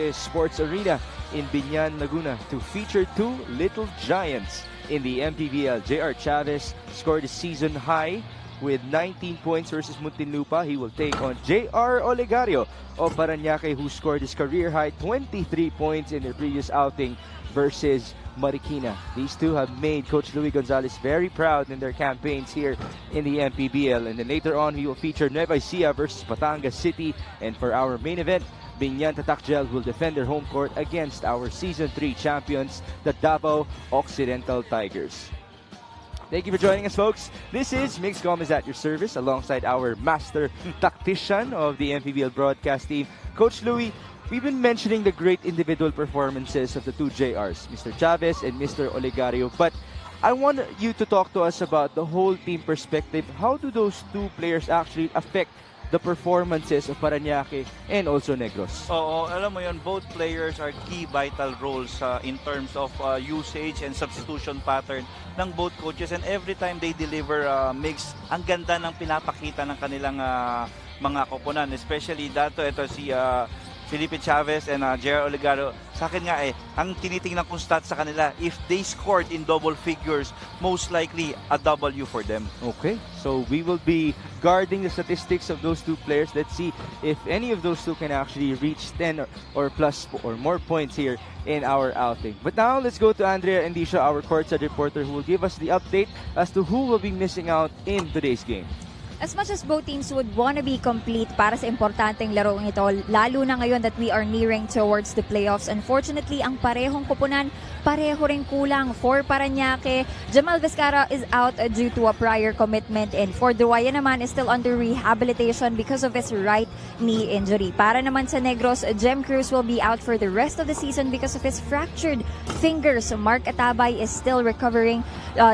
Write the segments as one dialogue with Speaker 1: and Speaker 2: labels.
Speaker 1: Deportes Sports Arena in Biñan, Laguna to feature two little giants in the MPBL. J.R. Chavez scored a season high with 19 points versus Muntinlupa. He will take on J.R. Olegario of Parañaque, who scored his career high 23 points in their previous outing versus Marikina. These two have made Coach Luis Gonzalez very proud in their campaigns here in the MPBL. And then later on, we will feature Nueva Ecija versus Batangas City. And for our main event, Biñan Tatakgel will defend their home court against our Season 3 champions, the Davao Occidental Tigers. Thank you for joining us, folks. This is Mix Gomez at your service alongside our master tactician of the MPBL broadcast team, Coach Louie. We've been mentioning the great individual performances of the two JRs, Mr. Chavez and Mr. Olegario, but I want you to talk to us about the whole team perspective. How do those two players actually affect the performances of Parañaque and also Negros?
Speaker 2: Oo, alam mo yun, both players are key vital roles in terms of usage and substitution pattern ng both coaches, and every time they deliver mix, ang ganda ng pinapakita ng kanilang mga koponan, especially ito si Felipe Chavez and J.R. Olegario. Sa akin nga ang tinitingnan kong stats sa kanila, if they scored in double figures, most likely a W for them.
Speaker 1: Okay, so we will be guarding the statistics of those two players. Let's see if any of those two can actually reach 10 or plus or more points here in our outing. But now let's go to Andrea Endisha, our courtside reporter, who will give us the update as to who will be missing out in today's game.
Speaker 3: As much as both teams would want to be complete para sa importanteng larong ito, lalo na ngayon that we are nearing towards the playoffs, unfortunately, ang parehong koponan, pareho rin kulang. For Parañaque, Jamal Vizcara is out due to a prior commitment, and for Duwaya naman is still under rehabilitation because of his right knee injury. Para naman sa Negros, Jem Cruz will be out for the rest of the season because of his fractured fingers. Mark Atabay is still recovering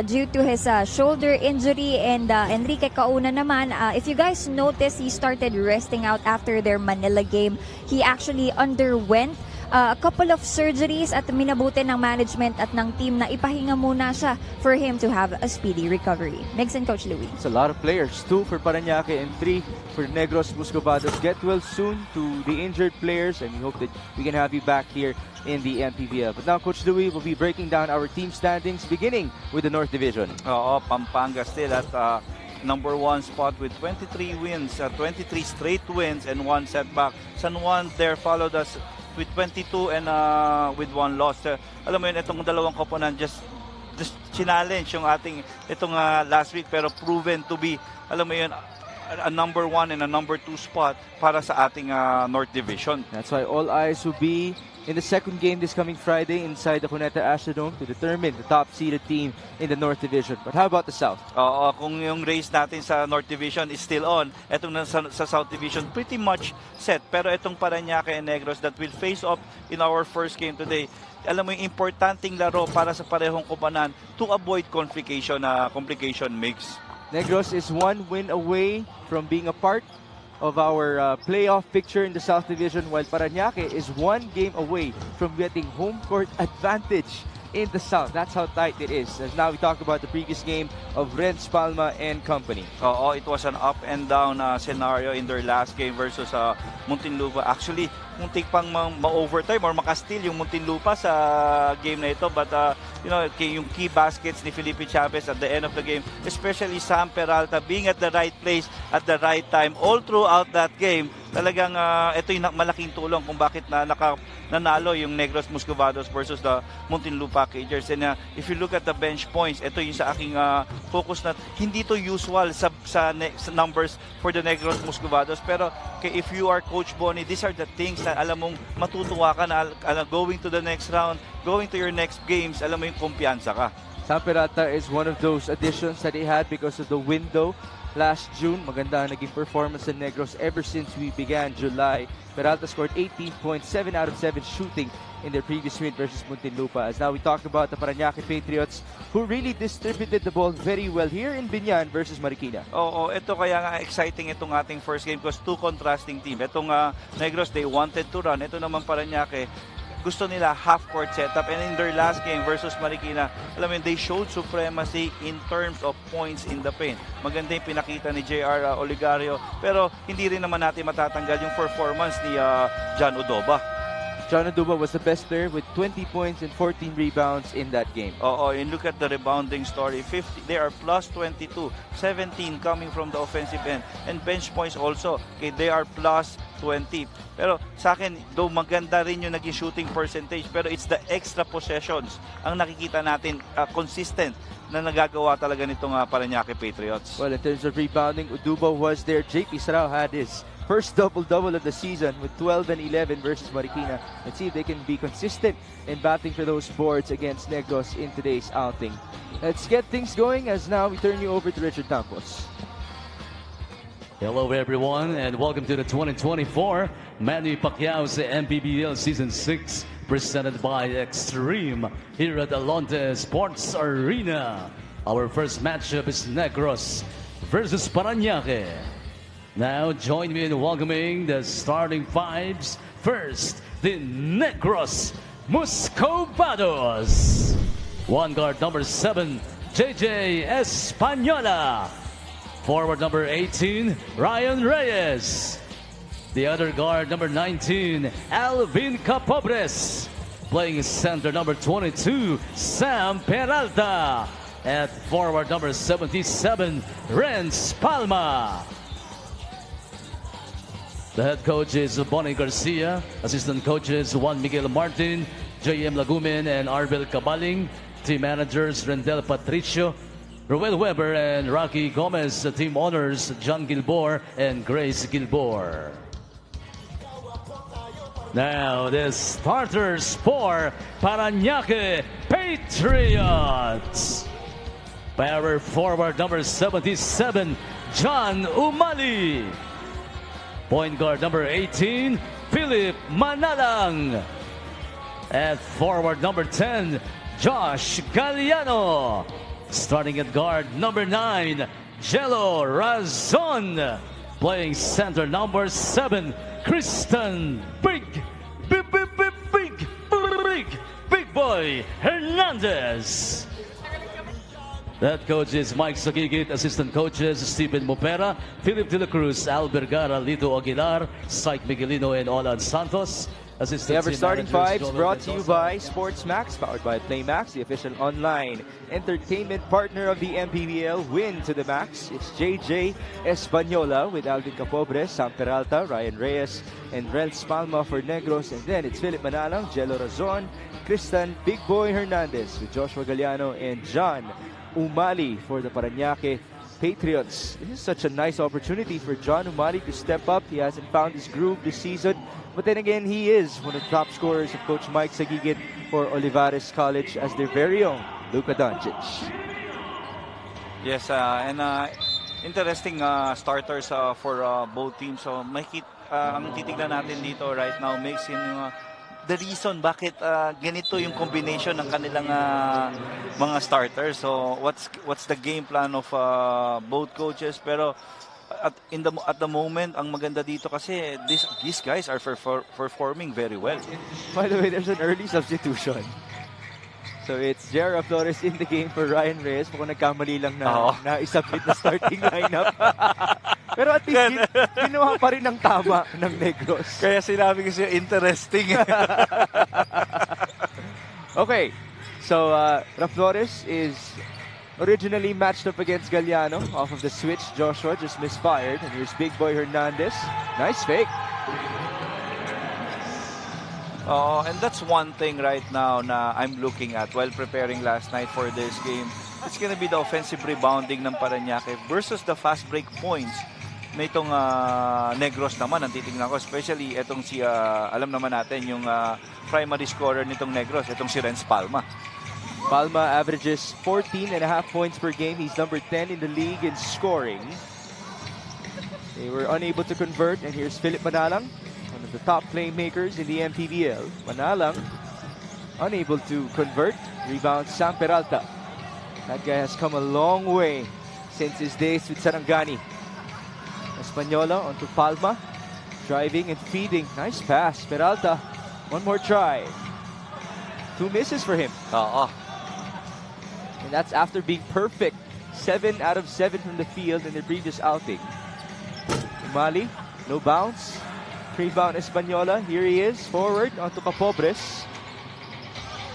Speaker 3: due to his shoulder injury, and Enrique Cauna naman, if you guys notice, he started resting out after their Manila game. He actually underwent a couple of surgeries at minabuti ng management at ng team na ipahinga muna siya for him to have a speedy recovery. Next and Coach Louie.
Speaker 1: It's a lot of players. 2 for Parañaque and 3 for Negros Muscovados. Get well soon to the injured players, and we hope that we can have you back here in the MPBL. But now Coach Louie will be breaking down our team standings, beginning with the North Division.
Speaker 2: Oo, Pampanga still at number 1 spot with 23 wins, 23 straight wins and 1 setback. San Juan there followed us with 22 and with 1 loss. Alam mo yun, itong dalawang koponan just challenge yung ating itong last week, pero proven to be, alam mo yun, a number 1 and a number 2 spot para sa ating North Division.
Speaker 1: That's why all eyes will be in the second game this coming Friday inside the Cuneta Astrodome to determine the top-seeded team in the North Division. But how about the South?
Speaker 2: Oo, kung yung race natin sa North Division is still on, etong sa South Division pretty much set. Pero itong Parañaque and Negros that will face off in our first game today, alam mo yung importanteng laro para sa parehong koponan to avoid complication mix.
Speaker 1: Negros is 1 win away from being a part of our playoff picture in the South Division, while Parañaque is 1 game away from getting home court advantage in the South. That's how tight it is. As now we talk about the previous game of Renz Palma and company.
Speaker 2: Oo, it was an up and down scenario in their last game versus Muntinlupa. Actually, muntik pang ma-overtime or maka-steal yung Muntinlupa sa game na ito. But, yung key baskets ni Felipe Chavez at the end of the game, especially Sam Peralta being at the right place at the right time all throughout that game, talagang ito yung malaking tulong kung bakit nanalo yung Negros Muscovados versus the Muntinlupa Cagers. And if you look at the bench points, ito yung sa aking focus na hindi to usual sa numbers for the Negros Muscovados. Pero if you are Coach Bonnie, these are the things na alam mong matutuwa ka na going to the next round, going to your next games, alam mo yung kumpiyansa ka.
Speaker 1: Sam Peralta is one of those additions that they had because of the window last June. Maganda naging performance ng Negros ever since we began July. Peralta scored 18 points, 7 out of 7 shooting in their previous win versus Muntinlupa. As now we talk about the Parañaque Patriots, who really distributed the ball very well here in Biñan versus Marikina.
Speaker 2: Oo, ito kaya nga exciting itong ating first game because two contrasting team. Itong Negros, they wanted to run. Ito naman Parañaque, gusto nila half-court setup, and in their last game versus Marikina, alam mo, they showed supremacy in terms of points in the paint. Maganda yung pinakita ni J.R. Olegario, pero hindi rin naman natin matatanggal yung performance ni John Udoba.
Speaker 1: John Uduba was the best player with 20 points and 14 rebounds in that game.
Speaker 2: Oh, and look at the rebounding story. 50, they are plus 22, 17 coming from the offensive end. And bench points also, okay, they are plus 20. Pero sa akin, though maganda rin yung naging shooting percentage, pero it's the extra possessions ang nakikita natin consistent na nagagawa talaga nitong Parañaque Patriots.
Speaker 1: Well, in terms of rebounding, Uduba was there. JP Sarao had his first double-double of the season with 12 and 11 versus Marikina. Let's see if they can be consistent in batting for those boards against Negros in today's outing. Let's get things going as now we turn you over to Richard Campos.
Speaker 4: Hello everyone and welcome to the 2024 Manny Pacquiao's MPBL Season 6 presented by Extreme here at Alonte Sports Arena. Our first matchup is Negros versus Parañaque. Now join me in welcoming the starting fives. First, the Negros Muscovados. One guard number 7, JJ Española. Forward number 18, Ryan Reyes. The other guard number 19, Alvin Capobres. Playing center number 22, Sam Peralta. At forward number 77, Renz Palma. The head coach is Bonnie Garcia. Assistant coaches Juan Miguel Martin, J.M. Lagumen, and Arbel Cabaling. Team managers Rendel Patricio, Ruel Weber, and Rocky Gomez. The team owners John Gilbor and Grace Gilbor. Now the starters for Parañaque Patriots. Power forward number 77, John Umali. Point guard number 18, Philip Manalang. At forward number 10, Josh Galliano. Starting at guard number 9, Jello Razon. Playing center number 7, Kristen Big Boy Hernandez. That coach is Mike Sagigit. Assistant coaches Stephen Mopera, Philip De La Cruz, Al Vergara, Lito Aguilar, Syke Miguelino, and Olan Santos.
Speaker 1: We have our starting fives brought to you by Sports Max, powered by Play Max, the official online entertainment partner of the MPBL. Win to the max. It's JJ Española with Alvin Capobres, Sam Peralta, Ryan Reyes, and Renz Palma for Negros. And then it's Philip Manalang, Jello Razon, Kristan Big Boy Hernandez with Joshua Galliano and John Umali for the Parañaque Patriots. This is such a nice opportunity for John Umali to step up. He hasn't found his groove this season. But then again, he is one of the top scorers of Coach Mike Sagigit for Olivares College as their very own Luka Doncic.
Speaker 2: Yes, and interesting starters for both teams. So, ang titignan natin dito right now makes him the reason bakit ganito yung combination ng kanilang mga starters. So, what's the game plan of both coaches? Pero at the moment, ang maganda dito kasi these guys are performing very well.
Speaker 1: By the way, there's an early substitution. So it's Jera Flores in the game for Ryan Reyes. Mukhang nagkamali lang na isubmit na starting lineup. Pero at least ginawa pa rin ng tama ng Negros.
Speaker 2: Kaya sinabi kasi interesting.
Speaker 1: Okay, so Flores is originally matched up against Galliano. Off of the switch, Joshua just misfired. And here's Big Boy Hernandez. Nice fake.
Speaker 2: And that's one thing right now na I'm looking at while preparing last night for this game. It's gonna be the offensive rebounding ng Parañaque versus the fast break points na itong Negros naman. Ang titignan ko, especially itong alam naman natin, yung primary scorer nitong Negros, itong si Renz Palma.
Speaker 1: Palma averages 14.5 points per game. He's number 10 in the league in scoring. They were unable to convert, and here's Philip Manalang, one of the top playmakers in the MPBL. Manalang, unable to convert. Rebound Sam Peralta. That guy has come a long way since his days with Sarangani. Española onto Palma. Driving and feeding. Nice pass. Peralta, one more try. 2 misses for him. And that's after being perfect. 7 out of 7 from the field in their previous outing. Umali, no bounce. Rebound Española. Here he is. Forward onto Capobres.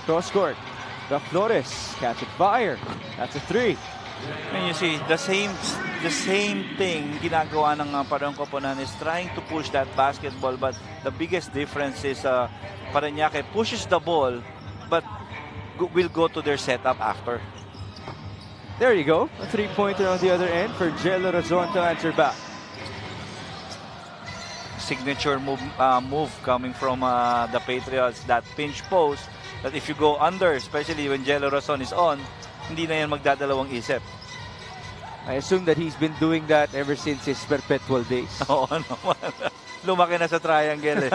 Speaker 1: Cross court. The Flores. Catch it. Fire. That's a 3.
Speaker 2: And you see, the same thing ginagawa ng Parañaque Koponan is trying to push that basketball, but the biggest difference is Parañaque pushes the ball, but will go to their setup after.
Speaker 1: There you go. A 3-pointer on the other end for Jello Razon to answer back.
Speaker 2: Signature move coming from the Patriots, that pinch post, that if you go under, especially when Jello Razon is on, hindi na yan magdadalawang isip.
Speaker 1: I assume that he's been doing that ever since his perpetual days.
Speaker 2: Oo naman. Lumaki na sa triangle eh.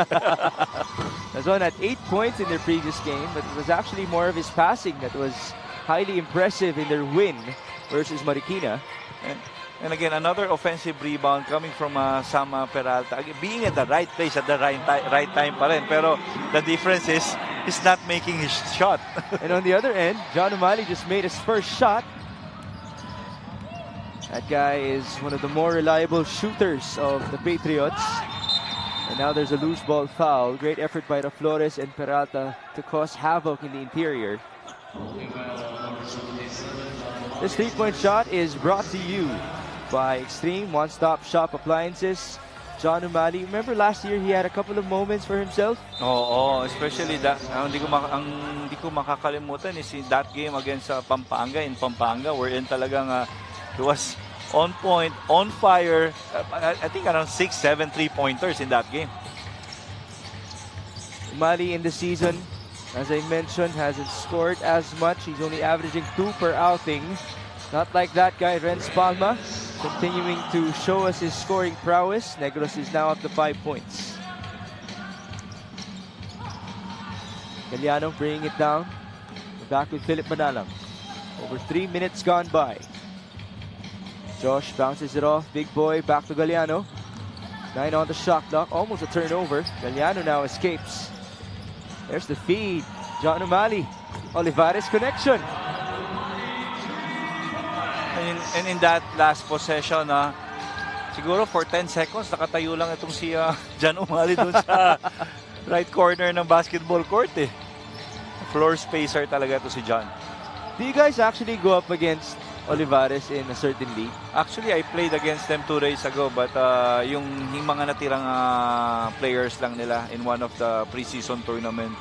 Speaker 1: Razon had 8 points in their previous game, but it was actually more of his passing that was highly impressive in their win versus Marikina.
Speaker 2: And again, another offensive rebound coming from Sam Peralta. Being at the right place at the right time pa rin. Pero the difference is, he's not making his shot.
Speaker 1: And on the other end, John Umali just made his first shot. That guy is one of the more reliable shooters of the Patriots. And now there's a loose ball foul. Great effort by the Flores and Peralta to cause havoc in the interior. This 3-point shot is brought to you by Extreme One-Stop Shop Appliances. John Umali, remember last year he had a couple of moments for himself?
Speaker 2: Oo, especially that hindi ko makakalimutan is that game against Pampanga in Pampanga, wherein talagang he was on point, on fire. I think around 6-7 3-pointers in that game.
Speaker 1: Umali in the season, as I mentioned, hasn't scored as much. He's only averaging 2 per outing. Not like that guy, Renz Palma, continuing to show us his scoring prowess. Negros is now up to 5 points. Galiano bringing it down. We're back with Philip Manalang. Over 3 minutes gone by. Josh bounces it off. Big boy back to Galiano. 9 on the shot clock. Almost a turnover. Galiano now escapes. There's the feed. John Umali. Olivares connection.
Speaker 2: And in that last possession, siguro for 10 seconds, nakatayo lang itong si John Umali doon sa right corner ng basketball court eh. Floor spacer talaga ito si John.
Speaker 1: Do you guys actually go up against Olivares in a certain league?
Speaker 2: Actually, I played against them 2 days ago, but yung mga natirang players lang nila in one of the preseason tournament.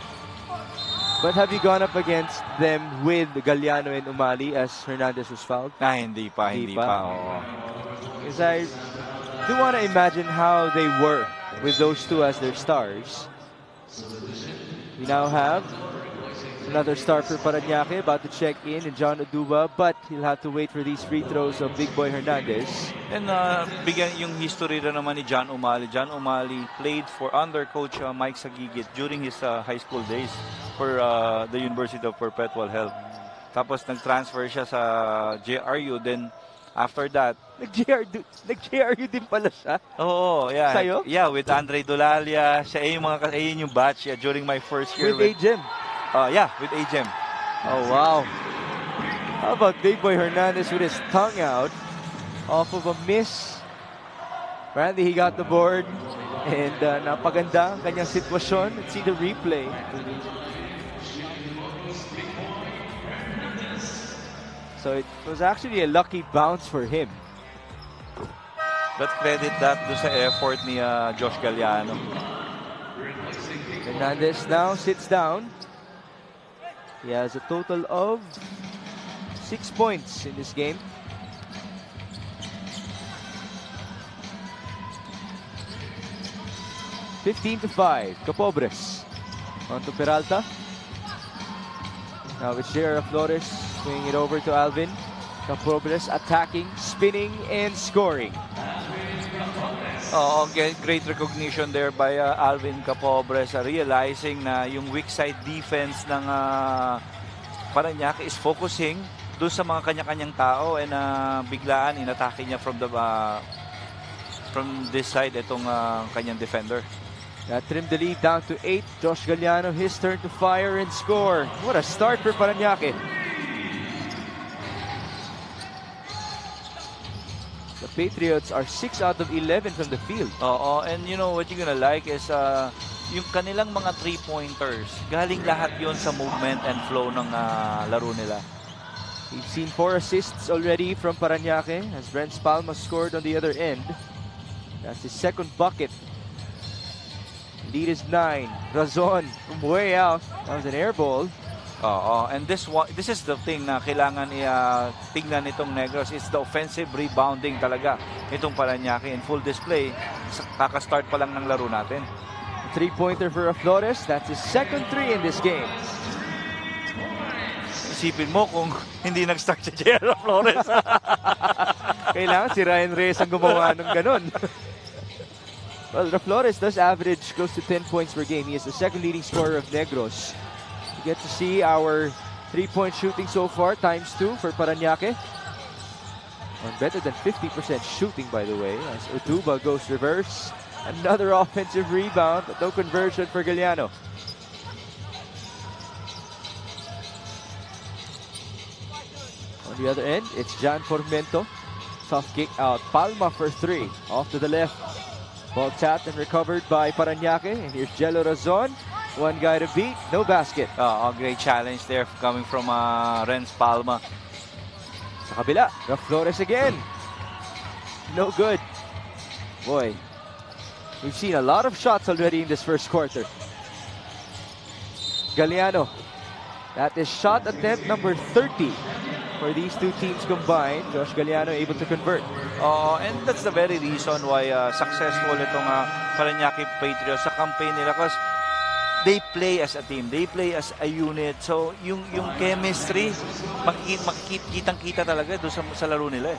Speaker 1: But have you gone up against them with Galiano and Umali as Hernandez was fouled?
Speaker 2: Hindi pa. Oo.
Speaker 1: Because I do want to imagine how they were with those two as their stars. We now have another star for Parañaque about to check in John Oduba, but he'll have to wait for these free throws of Big Boy Hernandez.
Speaker 2: And bigyan yung history rin naman ni John Umali. John Umali played for under coach Mike Sagigit during his high school days for the University of Perpetual Health. Tapos nag-transfer siya sa JRU, then after that,
Speaker 1: Nag-JRU din pala siya?
Speaker 2: Oo, yeah.
Speaker 1: Sa'yo?
Speaker 2: Yeah, with Andre Dolalia. Siya yung batch during my first year.
Speaker 1: With Agem?
Speaker 2: Yeah, with Agem.
Speaker 1: Oh, wow. How about Big Boy Hernandez with his tongue out off of a miss? Apparently, he got the board and napaganda ang kanyang sitwasyon. Let's see the replay. So it was actually a lucky bounce for him.
Speaker 2: But credit that do sa effort ni Josh Galiano.
Speaker 1: Hernandez now sits down. He has a total of 6 points in this game. (15-5). Capobres onto Peralta. Now with Shera Flores swinging it over to Alvin. Capobres attacking, spinning, and scoring.
Speaker 2: Great recognition there by Alvin Capobres, realizing na yung weak side defense ng Parañaque is focusing doon sa mga kanya-kanyang tao and biglaan inatake niya from this side itong kanyang defender.
Speaker 1: That trimmed the lead down to 8. Josh Galiano, his turn to fire and score. What a start for Parañaque. The Patriots are 6 out of 11 from the field.
Speaker 2: Oo, and you know what you're gonna like is yung kanilang mga 3-pointers, galing lahat yon sa movement and flow ng laro nila.
Speaker 1: We've seen 4 assists already from Parañaque as Renz Palma scored on the other end. That's his second bucket. Lead is 9. Razon from way out. That was an air ball.
Speaker 2: Oo, and this is the thing na kailangan tingnan nitong Negros is the offensive rebounding talaga itong Parañaque in full display. Kaka-start pa lang ng laro natin.
Speaker 1: A 3-pointer for Flores. That's his second 3 in this game.
Speaker 2: Isipin mo kung hindi nag-start si JR Flores.
Speaker 1: Kailangan si Ryan Reyes ang gumawa ng ganun. Well, Flores does average close to 10 points per game. He is the second leading scorer of Negros. You get to see our 3-point shooting so far, ×2 for Parañaque. And better than 50% shooting, by the way, as Utuba goes reverse. Another offensive rebound, but no conversion for Galliano. On the other end, it's Jan Formento. Tough kick out. Palma for 3. Off to the left. Ball tapped and recovered by Parañaque. And here's Jello Razon. One guy to beat. No basket.
Speaker 2: Great challenge there coming from Renz Palma.
Speaker 1: Sa kabila, Flores again. No good. Boy, we've seen a lot of shots already in this first quarter. Galliano. That is shot attempt number 30 for these two teams combined. Josh Galliano able to convert.
Speaker 2: And that's the very reason why successful itong Parañaque Patriots sa campaign nila, because they play as a team, they play as a unit. So yung chemistry makikitang-kita talaga doon sa laro nila.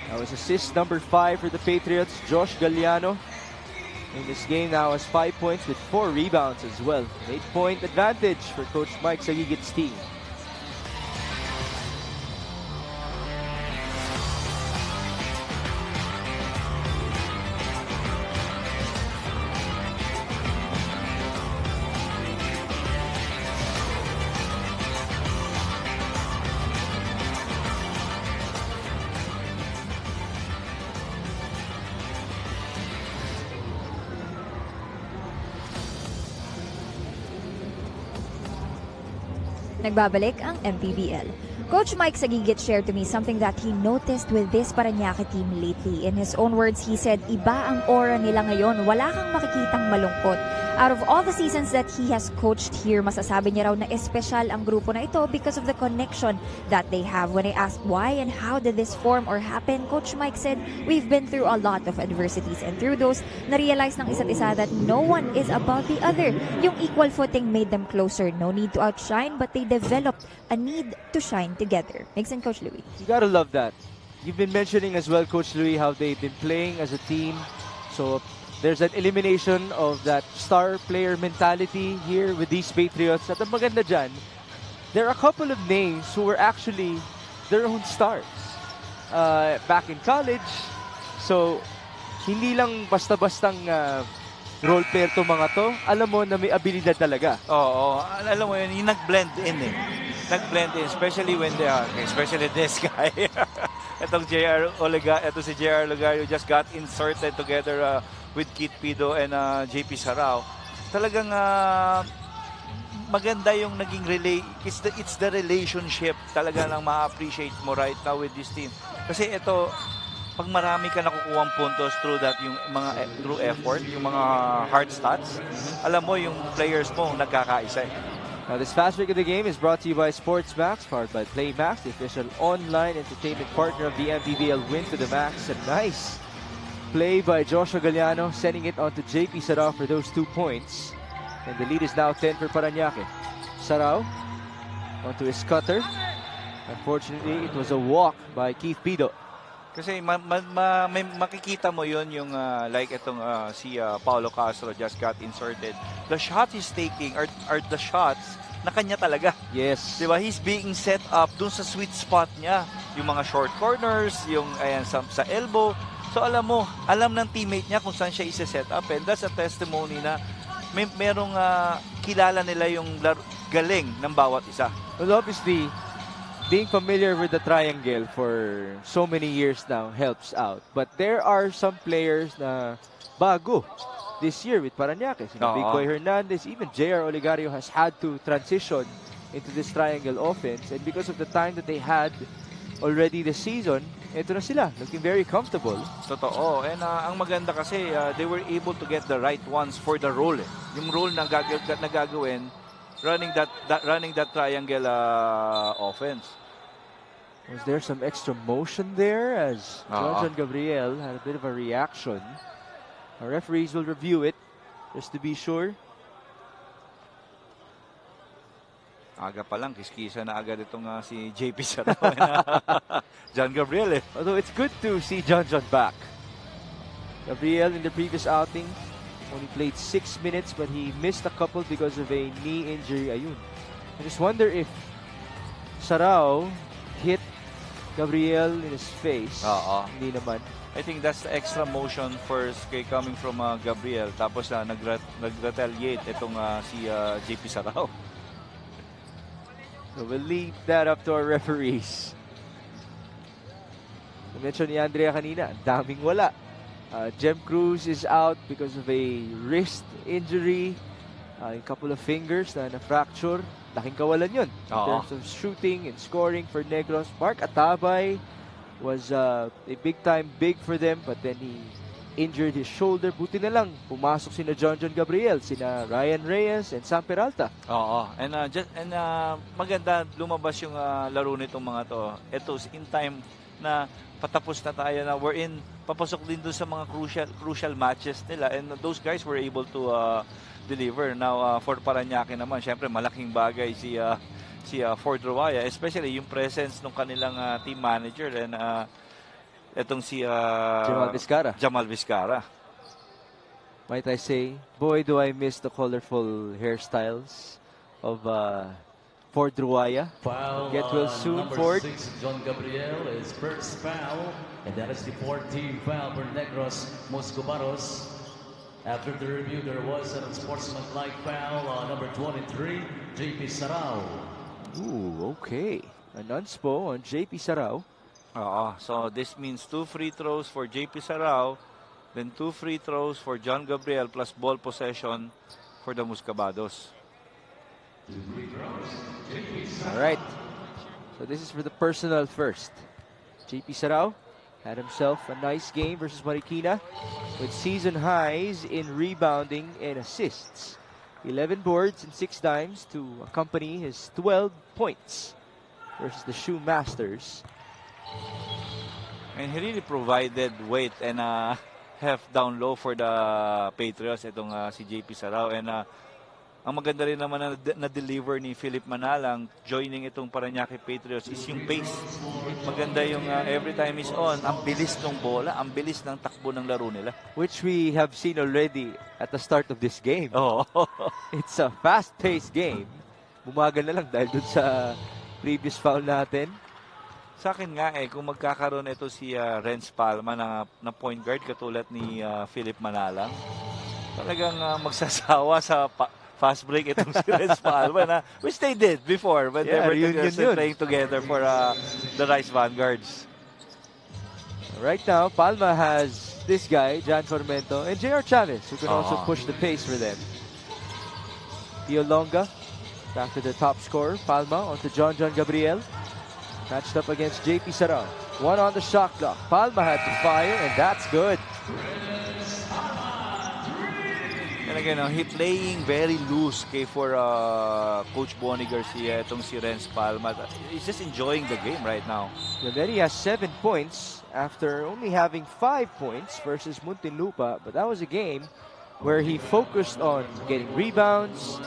Speaker 1: That was assist number 5 for the Patriots, Josh Galliano. In this game now has 5 points with 4 rebounds as well. An 8-point advantage for Coach Mike Sagigit's team.
Speaker 3: Nagbabalik ang MPBL. Coach Mike Sagigit shared to me something that he noticed with this Parañaque team lately. In his own words, he said, iba ang aura nila ngayon. Wala kang makikitang malungkot. Out of all the seasons that he has coached here, masasabi niya raw na espesyal ang grupo na ito because of the connection that they have. When I asked why and how did this form or happen, Coach Mike said, we've been through a lot of adversities and through those, na-realize ng isa't isa that no one is above the other. Yung equal footing made them closer. No need to outshine, but they developed a need to shine together. Makes sense, Coach Louie?
Speaker 1: You gotta love that. You've been mentioning as well, Coach Louie, how they've been playing as a team. So there's an elimination of that star player mentality here with these Patriots. At ang maganda dyan, there are a couple of names who were actually their own stars back in college. So, hindi lang basta-bastang role player to mga to. Alam mo na may abilidad talaga.
Speaker 2: Oo, alam mo yun, yung nag-blend in eh. Nag-blend in, especially when they are, especially this guy. Itong si JR Olegario just got inserted together with Kit Pido and JP Sarao. Talagang maganda yung naging it's the relationship talaga lang ma-appreciate mo right now with this team. Kasi ito, pag marami ka nakukuhang puntos through that, yung mga through effort, yung mga hard stats, alam mo yung players mo nagkakaisa.
Speaker 1: Now, this fast break of the game is brought to you by SportsMax, powered by PlayMax, the official online entertainment partner of the MPBL. Win to the max. A nice play by Joshua Galliano, sending it on to JP Sarao for those 2 points. And the lead is now 10 for Parañaque. Sarao onto his cutter. Unfortunately, it was a walk by Keith Pido.
Speaker 2: Kasi may makikita mo yun yung like itong si Paulo Castro just got inserted. The shot he's taking are the shots na kanya talaga.
Speaker 1: Yes.
Speaker 2: Diba? He's being set up dun sa sweet spot niya. Yung mga short corners, yung ayan, sa elbow. So alam ng teammate niya kung saan siya isa-set up. And that's a testimony na merong kilala nila yung galing ng bawat isa.
Speaker 1: Well, obviously, being familiar with the triangle for so many years now helps out. But there are some players na bago this year with Parañaque. Big Boy Hernandez, even JR Oligario has had to transition into this triangle offense. And because of the time that they had already this season, ito na sila, looking very comfortable.
Speaker 2: Totoo. And ang maganda kasi, they were able to get the right ones for the role. Yung role na gagawin, running that triangle offense.
Speaker 1: Was there some extra motion there as John Gabriel had a bit of a reaction? Our referees will review it just to be sure.
Speaker 2: Aga pa lang, kiskisa na agad itong si JP Sarao. John Gabriel eh.
Speaker 1: Although it's good to see John back. Gabriel in the previous outing only played 6 minutes, but he missed a couple because of a knee injury. Ayun. I just wonder if Sarao hit Gabriel in his face. Hindi naman.
Speaker 2: I think that's the extra motion first coming from Gabriel. Tapos nag-retaliate itong si JP Sarao.
Speaker 1: So we'll leave that up to our referees. Na-mention ni Andrea kanina, daming wala. Jem Cruz is out because of a wrist injury. A couple of fingers na na-fracture. Laking kawalan yun in terms of shooting and scoring for Negros. Mark Atabay was a big-time big for them, but then he injured his shoulder. Buti na lang, pumasok sina John Gabriel, sina Ryan Reyes, and Sam Peralta.
Speaker 2: And maganda lumabas yung laro nitong mga to. Ito, in time na patapos na tayo na we're in, papasok din doon sa mga crucial matches nila, and those guys were able to deliver. Now for Parañaque naman, syempre malaking bagay si Ford Ruaya, especially yung presence ng kanilang team manager and etong si Jamal Vizcara.
Speaker 1: Might I say, boy, do I miss the colorful hairstyles of Ford Ruaya. Get well soon,
Speaker 4: number
Speaker 1: Ford.
Speaker 4: 6, John Gabriel, is first foul. And that is the 14th foul for Negros Moscobaros. After the review, there was a unsportsmanlike foul on number 23, JP Sarao.
Speaker 1: Ooh, okay. An unspo on JP Sarao.
Speaker 2: So this means 2 free throws for JP Sarao, then 2 free throws for John Gabriel plus ball possession for the Muscabados.
Speaker 1: All right. So this is for the personal first. JP Sarao had himself a nice game versus Marikina with season highs in rebounding and assists. 11 boards and 6 dimes to accompany his 12 points versus the Shoe Masters.
Speaker 2: And he really provided weight and heft down low for the Patriots, itong si JP Sarao. And ang maganda rin naman na deliver ni Philip Manalang joining itong Parañaque Patriots is yung pace. Maganda yung every time he's on, ang bilis ng bola, ang bilis ng takbo ng laro nila.
Speaker 1: Which we have seen already at the start of this game.
Speaker 2: Oh.
Speaker 1: It's a fast-paced game. Bumagal na lang dahil dun sa previous foul natin.
Speaker 2: Sa akin nga kung magkakaroon ito si Renz Palma na point guard katulad ni Philip Manalang, talagang magsasawa sa fast break itong si Renz Palma na, which they did before when they were playing together for the Rice Vanguards.
Speaker 1: Right now, Palma has this guy, Jan Formento, and JR Chavez, who can also push the pace for them. Pio Longa, back to the top scorer. Palma onto John Gabriel. Matched up against JP Sarao. One on the shot clock. Palma had to fire, and that's good.
Speaker 2: And again, he playing very loose for Coach Bonnie Garcia, itong si Renz Palma. He's just enjoying the game right now.
Speaker 1: And then he has 7 points after only having 5 points versus Muntinlupa. But that was a game where he focused on getting rebounds,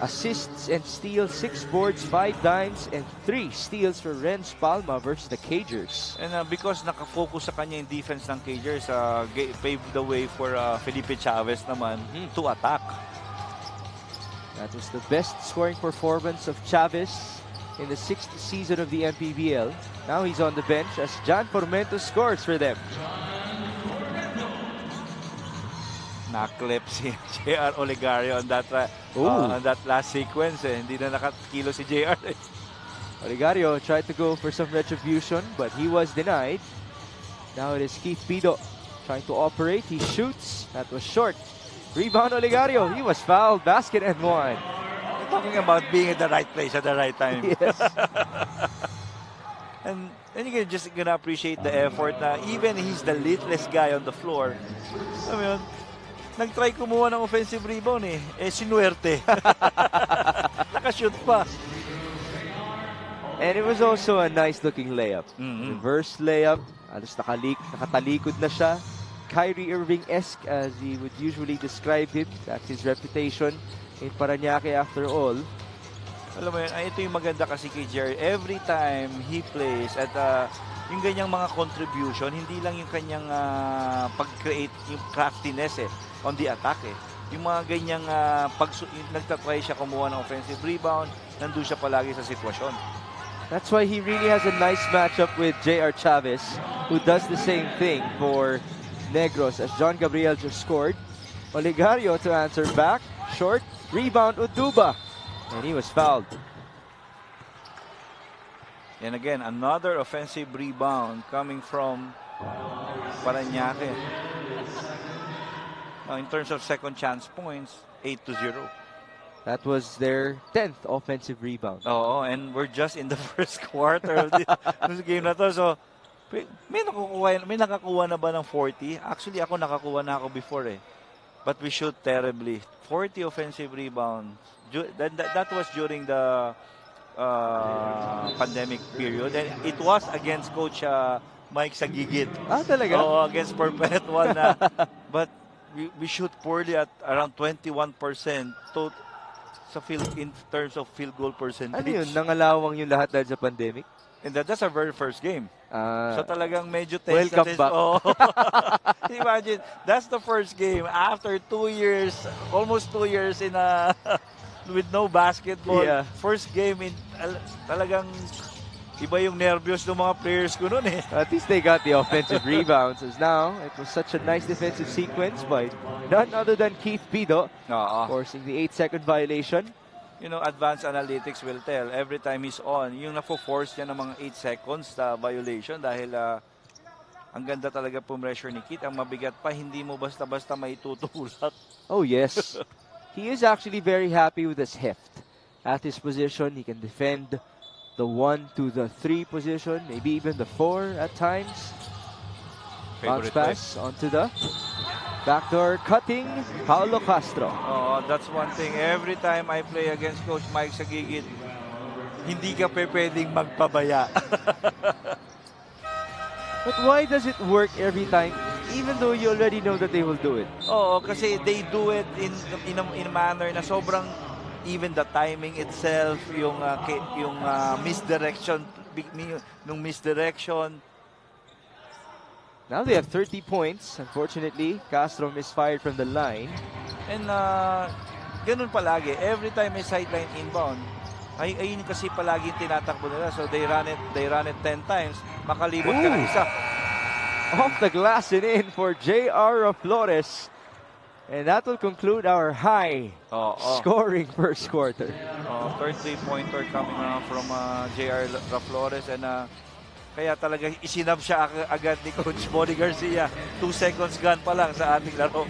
Speaker 1: assists and steals, 6 boards, 5 dimes, and 3 steals for Renz Palma versus the Cagers.
Speaker 2: And because nakafocus sa kanya yung defense ng Cagers, paved the way for Felipe Chavez naman to attack.
Speaker 1: That was the best scoring performance of Chavez in the 6th season of the MPBL. Now he's on the bench as Jan Formento scores for them.
Speaker 2: Naklip si JR Oligario on that last sequence. Hindi na nakakilo si JR.
Speaker 1: Oligario tried to go for some retribution, but he was denied. Now it is Keith Pido trying to operate. He shoots. That was short. Rebound Oligario. He was fouled. Basket and one.
Speaker 2: You're talking about being at the right place at the right time.
Speaker 1: Yes.
Speaker 2: And you're just gonna appreciate the effort na even he's the littlest guy on the floor. Alam mo yun, nag-try kumuha ng offensive rebound eh. Sinuwerte. Nakashoot pa.
Speaker 1: And it was also a nice-looking layup.
Speaker 2: Mm-hmm.
Speaker 1: Reverse layup. Alos nakatalikod na siya. Kyrie Irving-esque as he would usually describe him. That's his reputation in Parañaque after all.
Speaker 2: Alam mo yun, ito yung maganda kasi kay Jerry. Every time he plays at yung ganyang mga contribution, hindi lang yung kanyang pag-create, yung craftiness on the attack Yung mga ganyang nagtatry siya kumuha ng offensive rebound, nandun siya palagi sa sitwasyon.
Speaker 1: That's why he really has a nice matchup with J.R. Chavez, who does the same thing for Negros as John Gabriel just scored. Oligario to answer back. Short. Rebound Uduba. And he was fouled.
Speaker 2: And again, another offensive rebound coming from Parañaque. Now, in terms of second chance points, 8-0.
Speaker 1: That was their 10th offensive rebound.
Speaker 2: Oo, and we're just in the first quarter of this game na to. So, may nakakuha na ba ng 40? Actually, ako nakakuha na ako before But we shoot terribly. 40 offensive rebounds. That was during the pandemic period. And it was against Coach Mike Sagigit.
Speaker 1: Talaga?
Speaker 2: Oo, against Perpetual na. But we shoot poorly at around 21% in terms of field goal percentage.
Speaker 1: Ano yun? Nangalawang yung lahat dahil sa pandemic?
Speaker 2: And that's our very first game. So talagang medyo tense.
Speaker 1: Welcome back.
Speaker 2: Oh. Imagine, that's the first game after 2 years, almost 2 years in with no basketball.
Speaker 1: Yeah.
Speaker 2: First game in talagang iba yung nervyos ng mga players ko noon
Speaker 1: At least they got the offensive rebounds. As now, it was such a nice defensive sequence by none other than Keith Pido, forcing the 8-second violation.
Speaker 2: You know, advanced analytics will tell every time he's on, yung na-force niya ng mga 8 seconds na violation dahil ang ganda talaga pressure ni Keith. Ang mabigat pa, hindi mo basta-basta maitutulak.
Speaker 1: Oh, yes. He is actually very happy with his heft. At his position, he can defend the 1 to the 3 position, maybe even the 4 at times. Bounce pass onto the backdoor cutting, Paulo Castro.
Speaker 2: Oh, that's one thing. Every time I play against Coach Mike Sagigit, hindi ka pwedeng magpabaya.
Speaker 1: But why does it work every time, even though you already know that they will do it?
Speaker 2: Oo, kasi they do it in a manner na sobrang even the timing itself, yung misdirection, misdirection.
Speaker 1: Now they have 30 points. Unfortunately, Castro misfired from the line.
Speaker 2: And ganun palagi. Every time may sideline inbound, ayun kasi palagi tinatakbo nila. So they run it 10 times. Makalibot ka ng isa.
Speaker 1: Off the glass and in for J.R. Flores. And that will conclude our high scoring first quarter.
Speaker 2: Third three-pointer coming from J.R. Flores. And kaya talaga isinab siya agad ni Coach Bonnie Garcia. 2 seconds gone pa lang sa ating laro.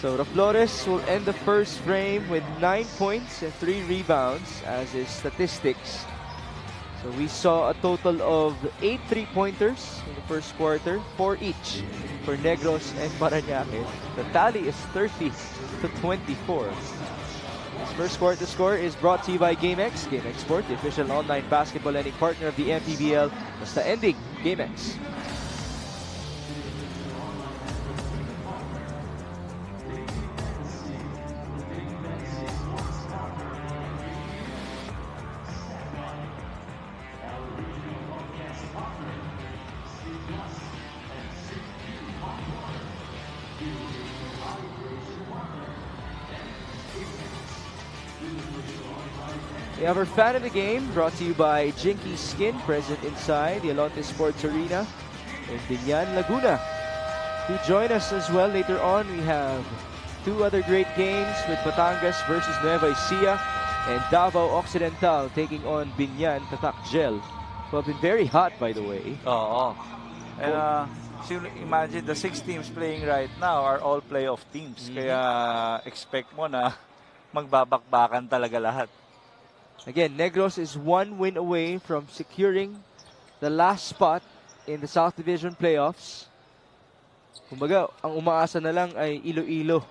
Speaker 1: So Flores will end the first frame with 9 points and 3 rebounds as his statistics. So we saw a total of 8 3-pointers in the first quarter, 4 each for Negros and Parañaque. The tally is 30-24. This first quarter score is brought to you by GameX. GameX Sport, the official online basketball lending partner of the MPBL. Basta ending, GameX. We have our fan of the game brought to you by Jinky Skin, present inside the Alonte Sports Arena in Binyan, Laguna. To join us as well later on, we have 2 other great games with Batangas versus Nueva Ecija And Davao Occidental taking on Binyan Tatak Gel, who have been very hot, by the way.
Speaker 2: Oo. And so imagine the 6 teams playing right now are all playoff teams. Kaya expect mo na magbabakbakan talaga lahat.
Speaker 1: Again, Negros is 1 win away from securing the last spot in the South Division playoffs. Kumbaga, ang umaasa na lang ay Iloilo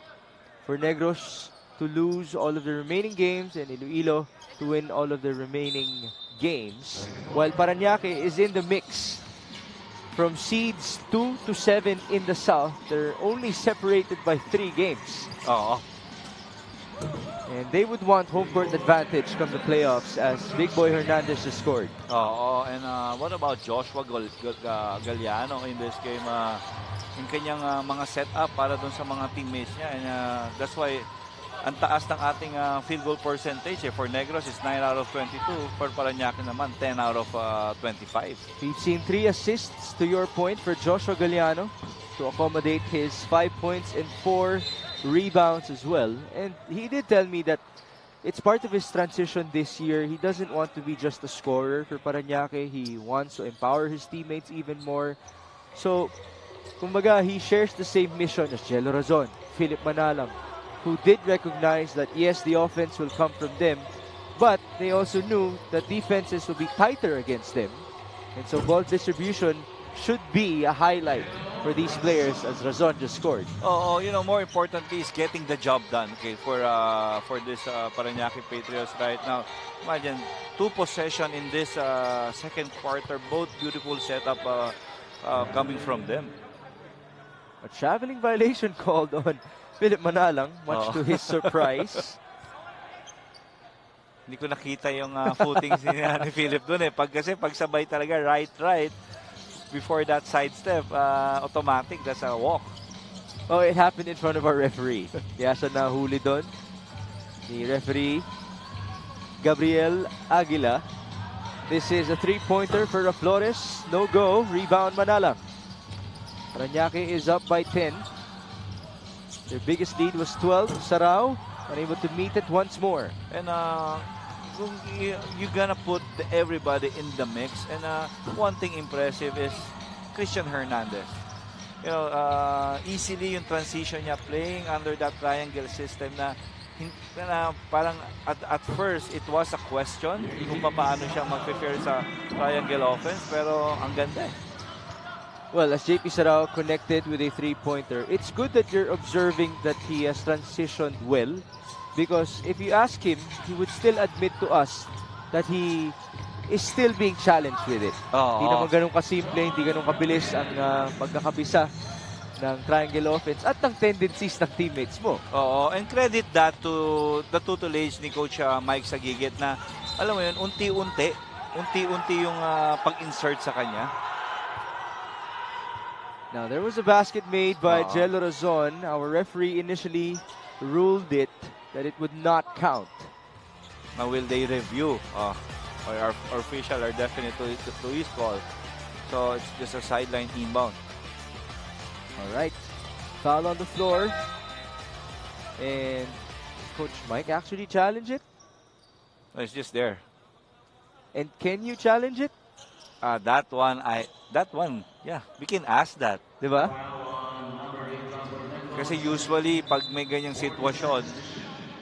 Speaker 1: for Negros to lose all of the remaining games and Iloilo to win all of the remaining games. While Parañaque is in the mix. From seeds 2 to 7 in the South, they're only separated by 3 games.
Speaker 2: Oo.
Speaker 1: And they would want home court advantage come the playoffs as Big Boy Hernandez has scored.
Speaker 2: Oo. And what about Joshua Galliano in this game? Yung kanyang mga setup para dun sa mga teammates niya. And that's why ang taas ng ating field goal percentage for Negros is 9 out of 22. For Parañaque naman, 10 out of 25.
Speaker 1: We've seen 3 assists, to your point, for Joshua Galliano to accommodate his 5 points and 4 rebounds as well. And he did tell me that it's part of his transition this year. He doesn't want to be just a scorer for Parañaque. He wants to empower his teammates even more. So, kumbaga, he shares the same mission as Jello Razon, Philip Manalang, who did recognize that, yes, the offense will come from them, but they also knew that defenses will be tighter against them. And so ball distribution should be a highlight for these players as Razon just scored.
Speaker 2: Oh, more importantly is getting the job done, okay, for this Parañaque Patriots right now. Imagine 2 possession in this second quarter, both beautiful setup coming from them.
Speaker 1: A traveling violation called on Philip Manalang, much to his surprise.
Speaker 2: Hindi ko nakita yung footing ni Philip dun eh. Kasi pagsabay talaga right, before that sidestep, automatic, that's a walk.
Speaker 1: Oh, it happened in front of our referee. Kaya siya nahuli dun. The referee, Gabriel Aguila. This is a 3-pointer for Flores. No go. Rebound Manalang. Parañaque is up by 10. Their biggest lead was 12. Sarao unable to meet it once more.
Speaker 2: And you're gonna put everybody in the mix. And one thing impressive is Christian Hernandez. Easily yung transition niya playing under that triangle system na parang at first it was a question kung paano siya mag-prepare sa triangle offense, pero ang ganda eh.
Speaker 1: Well, as JP Sarao connected with a 3-pointer, it's good that you're observing that he has transitioned well, because if you ask him, he would still admit to us that he is still being challenged with it. Hindi naman ganun kasimple, hindi ganun kabilis ang pagkakabisa ng triangle offense at ng tendencies ng teammates mo.
Speaker 2: Oo, and credit that to the tutelage ni Coach Mike Sagigit na, alam mo yun, unti-unti yung pag-insert sa kanya.
Speaker 1: Now, there was a basket made by Jello Razon. Our referee initially ruled it that it would not count.
Speaker 2: Now, will they review? Our official are definitely to his call. So, it's just a sideline inbound.
Speaker 1: All right. Foul on the floor. And Coach Mike actually challenged it.
Speaker 2: No, it's just there.
Speaker 1: And can you challenge it?
Speaker 2: That one, yeah, we can ask that.
Speaker 1: Diba?
Speaker 2: Kasi usually, pag may ganyang sitwasyon,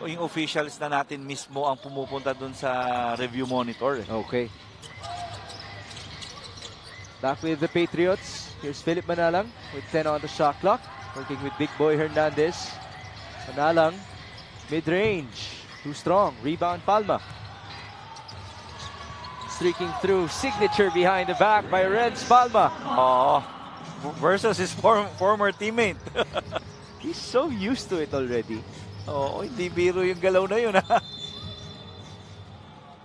Speaker 2: yung officials na natin mismo ang pumupunta dun sa review monitor.
Speaker 1: Okay. Back with the Patriots. Here's Philip Manalang with 10 on the shot clock. Working with Big Boy Hernandez. Manalang, mid-range. Too strong. Rebound Palma. Streaking through, signature behind the back by Renz Palma.
Speaker 2: Versus his former teammate.
Speaker 1: He's so used to it already.
Speaker 2: Hindi biro yung galaw na yun.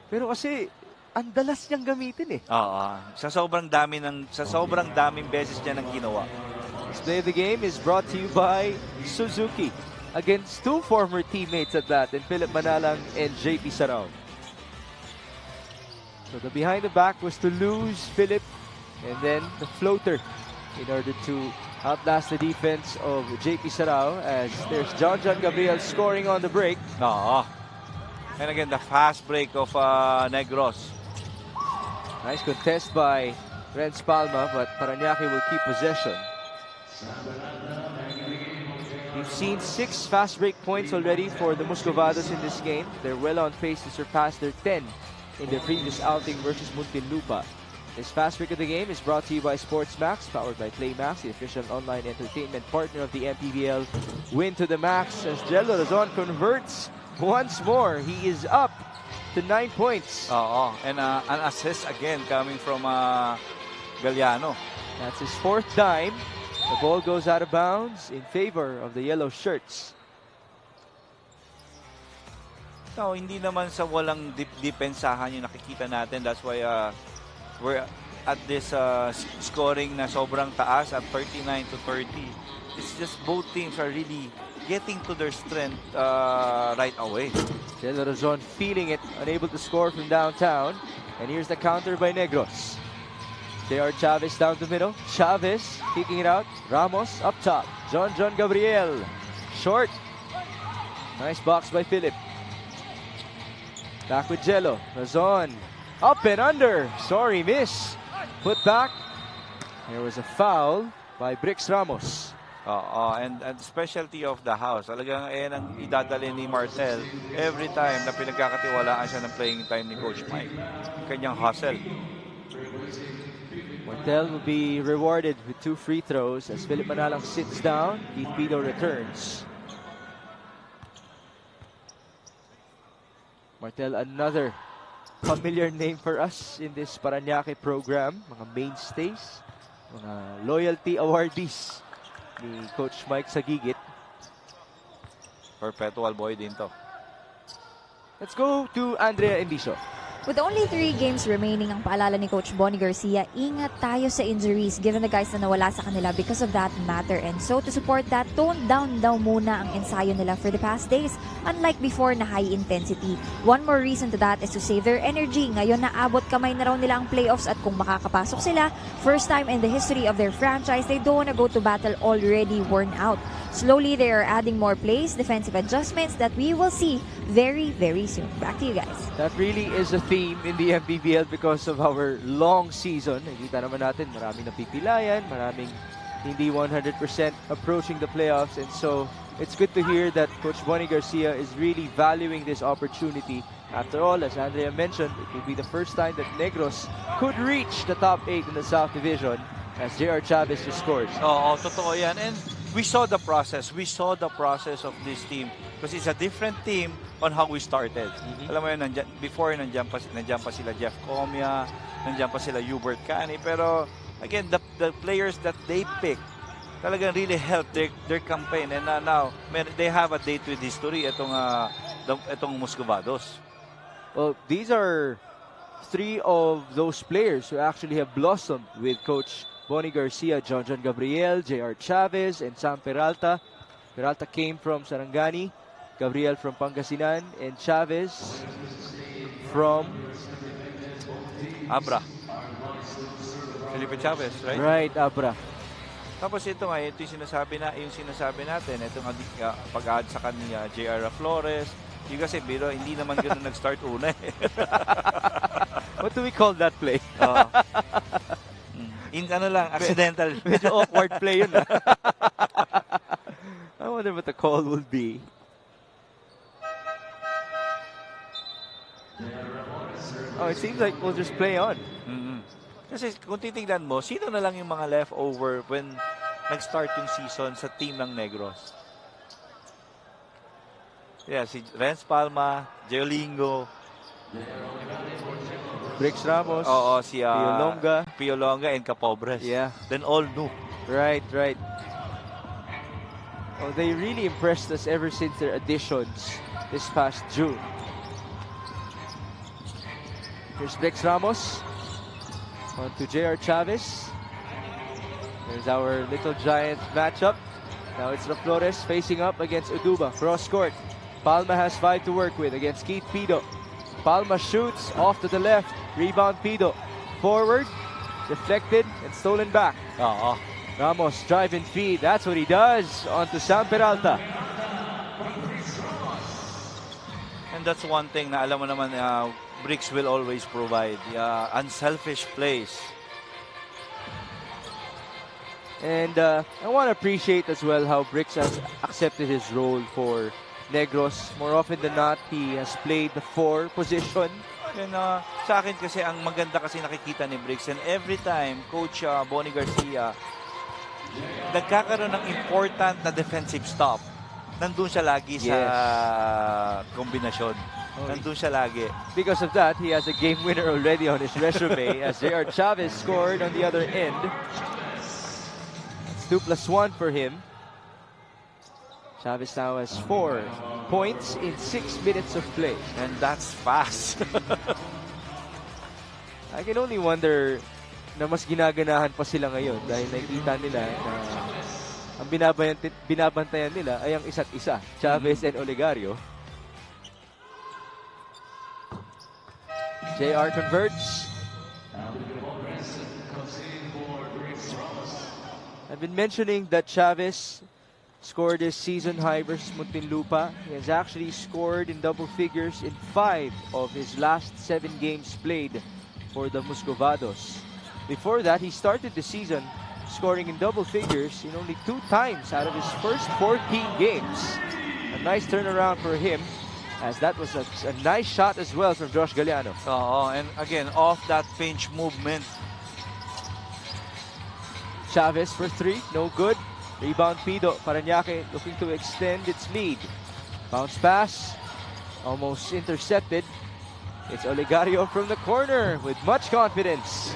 Speaker 1: Pero kasi, ang dalas niyang gamitin eh.
Speaker 2: Sa sobrang daming beses niya nang ginawa.
Speaker 1: This play of the game is brought to you by Suzuki. Against 2 former teammates at that, and Philip Manalang and JP Sarao. So the behind the back was to lose Philip, and then the floater in order to outlast the defense of JP Sarao, as there's John Gabriel scoring on the break.
Speaker 2: And again, the fast break of Negros.
Speaker 1: Nice contest by Renz Palma, but Parañaque will keep possession. We've seen 6 fast break points already for the Muscovados in this game. They're well on pace to surpass their 10 in their previous outing versus Muntinlupa. This fast break of the game is brought to you by Sports Max, powered by PlayMax, the official online entertainment partner of the MPBL. Win to the max as Jello Razon converts once more. He is up to 9 points.
Speaker 2: And an assist again coming from Galliano.
Speaker 1: That's his 4th dime. The ball goes out of bounds in favor of the yellow shirts.
Speaker 2: No, hindi naman sa walang depensahan yung nakikita natin. That's why we're at this scoring na sobrang taas at 39 to 30. It's just both teams are really getting to their strength right away.
Speaker 1: Jello Razon feeling it, unable to score from downtown. And here's the counter by Negros. J.R. Chavez down the middle. Chavez kicking it out. Ramos up top. John Gabriel. Short. Nice box by Philip. Back with Jello. Razon. Up and under. Sorry, miss. Put back. There was a foul by Brix Ramos.
Speaker 2: And specialty of the house. Talagang ang idadali ni Martel every time na pinagkakatiwalaan siya ng playing time ni Coach Mike. Kanyang hustle.
Speaker 1: Martel will be rewarded with 2 free throws as Philip Manalang sits down. Keith Pido returns. Martel, another familiar name for us in this Parañaque program. Mga mainstays, mga loyalty awardees ni Coach Mike Sagigit.
Speaker 2: Perpetual boy din to.
Speaker 1: Let's go to Andrea Embisio.
Speaker 3: With only 3 games remaining, ang paalala ni Coach Bonnie Garcia, ingat tayo sa injuries given the guys na nawala sa kanila because of that matter. And so to support that, tone down daw muna ang ensayo nila for the past days, unlike before na high intensity. One more reason to that is to save their energy. Ngayon naabot kamay na raw nila ang playoffs at kung makakapasok sila, first time in the history of their franchise, they don't wanna go to battle already worn out. Slowly, they are adding more plays, defensive adjustments that we will see very, very soon. Back to you guys.
Speaker 1: That really is a theme in the MPBL because of our long season. Nakita naman natin, maraming napipilayan, maraming hindi 100% approaching the playoffs. And so, it's good to hear that Coach Bonnie Garcia is really valuing this opportunity. After all, as Andrea mentioned, it will be the first time that Negros could reach the top 8 in the South Division as J.R. Chavez just scored.
Speaker 2: Totoo yan. And we saw the process. We saw the process of this team because it's a different team on how we started. Alam mo yun, before nandiyan pa sila Jeff Comia, nandiyan pa sila Hubert Cani. Pero again, the players that they pick talagang really helped their campaign. And now, they have a date with history itong Muscovados.
Speaker 1: Well, these are 3 of those players who actually have blossomed with Coach Bonnie Garcia, John Gabriel, J.R. Chavez, and Sam Peralta. Peralta came from Sarangani, Gabriel from Pangasinan, and Chavez from
Speaker 2: Abra. Felipe Chavez, right?
Speaker 1: Right, Abra.
Speaker 2: Tapos ito yung sinasabi natin, itong pag-add sa kanya J.R. Flores. Yung kasi biro, hindi naman ganoon nag-start una eh.
Speaker 1: What do we call that play?
Speaker 2: Accidental.
Speaker 1: Medyo awkward play yun. I wonder what the call will be. It seems like we'll just play on.
Speaker 2: Kasi kung titignan mo, sino na lang yung mga leftover when nag-start yung season sa team ng Negros? Yeah, si Renz Palma, Geolingo,
Speaker 1: Brix Ramos,
Speaker 2: si Pio Longa and Capobres.
Speaker 1: Yeah.
Speaker 2: Then all new.
Speaker 1: Right. Oh, they really impressed us ever since their additions this past June. Here's Brix Ramos. On to J.R. Chavez. There's our Little Giants matchup. Now it's the Flores facing up against Uduba. Cross court. Palma has 5 to work with against Keith Pido. Palma shoots off to the left. Rebound Pido. Forward. Deflected and stolen back. Ramos drive and feed. That's what he does. On to Sam Peralta.
Speaker 2: And that's one thing na alam mo naman, Bricks will always provide. Unselfish plays.
Speaker 1: And I want to appreciate as well how Bricks has accepted his role for Negros. More often than not, he has played the 4 position.
Speaker 2: And sa akin kasi, ang maganda kasi nakikita ni Bricks, and every time Coach Bonnie Garcia nagkakaroon ng important na defensive stop, nandun siya lagi sa kombinasyon. Nandun siya lagi.
Speaker 1: Because of that, he has a game winner already on his resume as J.R. Chavez scored on the other end. 2+1 for him. Chavez now has 4 points in 6 minutes of play.
Speaker 2: And that's fast.
Speaker 1: I can only wonder na mas ginaganahan pa sila ngayon dahil nakikita nila na ang binabantayan nila ay ang isa't isa, Chavez and Olegario. JR converts. I've been mentioning that Chavez scored his season high versus Muntinlupa. He has actually scored in double figures in 5 of his last 7 games played for the Muscovados. Before that, he started the season scoring in double figures in only 2 times out of his first 14 games. A nice turnaround for him, as that was a nice shot as well from Josh Galliano.
Speaker 2: And again, off that pinch movement.
Speaker 1: Chavez for 3, no good. Rebound Pido. Parañaque looking to extend its lead. Bounce pass, almost intercepted. It's Olegario from the corner with much confidence.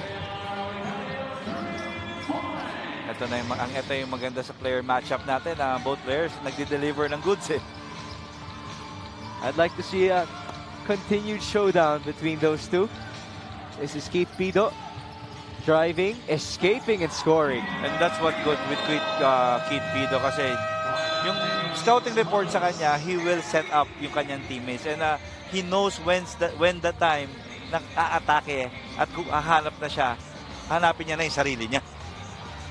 Speaker 2: Ito yung maganda sa player matchup natin. Both players nagde-deliver ng goods.
Speaker 1: I'd like to see a continued showdown between those two. This is Keith Pido. Driving, escaping, and scoring.
Speaker 2: And that's what good with Keith Pido kasi yung scouting report sa kanya, he will set up yung kanyang teammates. And he knows when the time na aatake at kung hahanap na siya, hanapin niya na yung sarili niya.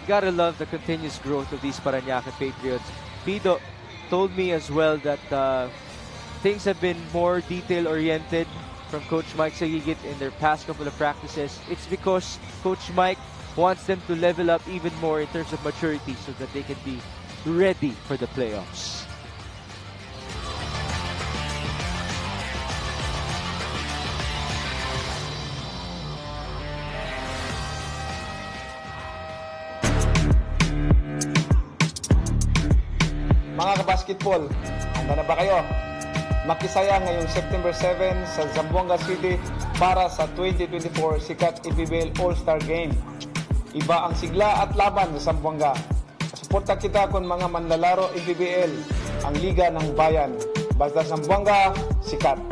Speaker 1: Gotta love the continuous growth of these Parañaque Patriots. Pido told me as well that things have been more detail-oriented from Coach Mike Sagigit in their past couple of practices. It's because Coach Mike wants them to level up even more in terms of maturity so that they can be ready for the playoffs.
Speaker 5: Mga kabasketball, handa na ba kayo? Makisaya ngayong September 7 sa Zamboanga City para sa 2024 Sikat MPBL All-Star Game. Iba ang sigla at laban sa Zamboanga. Suporta kita kung mga manlalaro MPBL, ang Liga ng Bayan. Basta Zamboanga, sikat.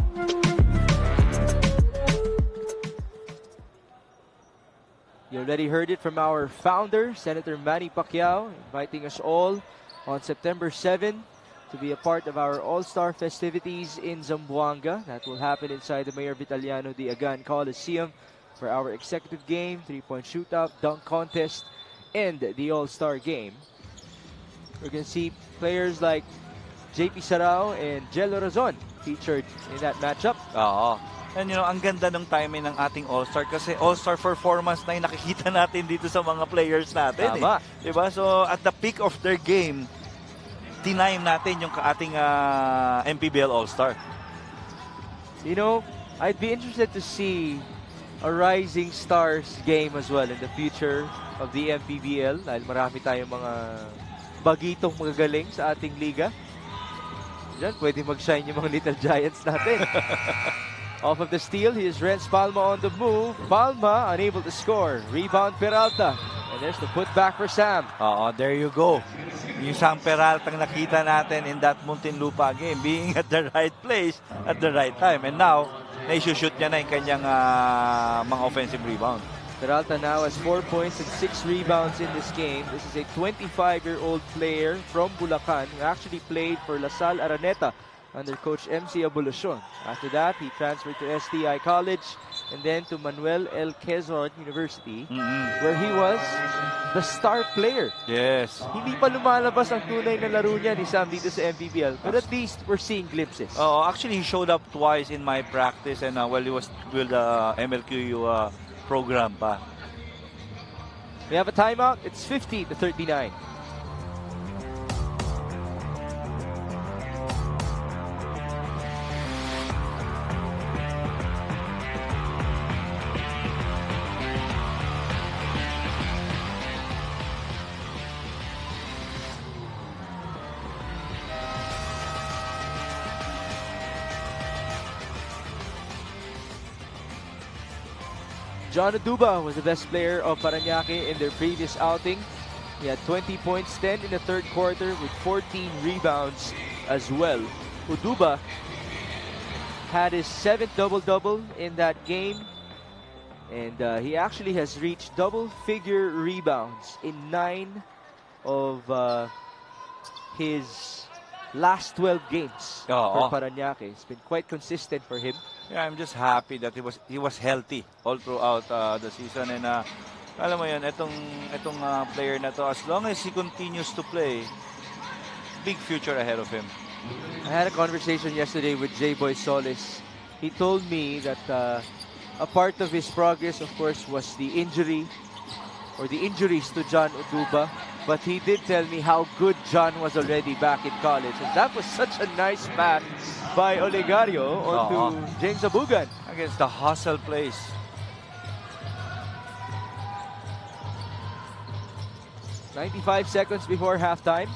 Speaker 1: You already heard it from our founder, Senator Manny Pacquiao, inviting us all on September 7 to be a part of our All-Star festivities in Zamboanga. That will happen inside the Mayor Vitaliano de Agan Coliseum for our executive game, 3-point shootout, dunk contest, and the All-Star game. We're going to see players like JP Sarao and Jello Razon featured in that matchup.
Speaker 2: And ang ganda ng timing ng ating All-Star kasi All-Star performance na yung nakikita natin dito sa mga players natin.
Speaker 1: Tama.
Speaker 2: Diba? So at the peak of their game, tinime natin yung ating MPBL All-Star.
Speaker 1: I'd be interested to see a Rising Stars game as well in the future of the MPBL dahil marami tayong mga bagitong magagaling sa ating liga. Diyan, pwede mag-shine yung mga Little Giants natin. Off of the steal, here's Renz Palma on the move. Palma unable to score. Rebound Peralta. And there's the putback for Sam.
Speaker 2: There you go. Yung Sam Peralta ang nakita natin in that Muntinlupa game, being at the right place at the right time. And now, naisushoot niya na yung kanyang mga offensive rebound.
Speaker 1: Peralta now has 4 points and 6 rebounds in this game. This is a 25-year-old player from Bulacan who actually played for La Salle Araneta under Coach MC Abulacion. After that, he transferred to STI College and then to Manuel L. Quezon University, where he was the star player.
Speaker 2: Yes.
Speaker 1: Hindi pa lumalabas ang tunay na laro niya ni Sam dito sa MPBL, but at least we're seeing glimpses.
Speaker 2: Oh, actually, he showed up twice in my practice and while he was with the MLQ program pa.
Speaker 1: We have a timeout. It's 50-39. John Oduba was the best player of Parañaque in their previous outing. He had 20 points, 10 in the third quarter with 14 rebounds as well. Oduba had his 7th double-double in that game. And he actually has reached double-figure rebounds in 9 of his last 12 games for Parañaque. It's been quite consistent for him.
Speaker 2: Yeah, I'm just happy that he was healthy all throughout the season, and alam mo yun, itong player na to, as long as he continues to play, big future ahead of him.
Speaker 1: I had a conversation yesterday with J-Boy Solis. He told me that a part of his progress, of course, was the injury or the injuries to John Oduba. But he did tell me how good John was already back in college. And that was such a nice pass by Olegario onto James Abugan.
Speaker 2: Against the hustle plays.
Speaker 1: "95 seconds before halftime.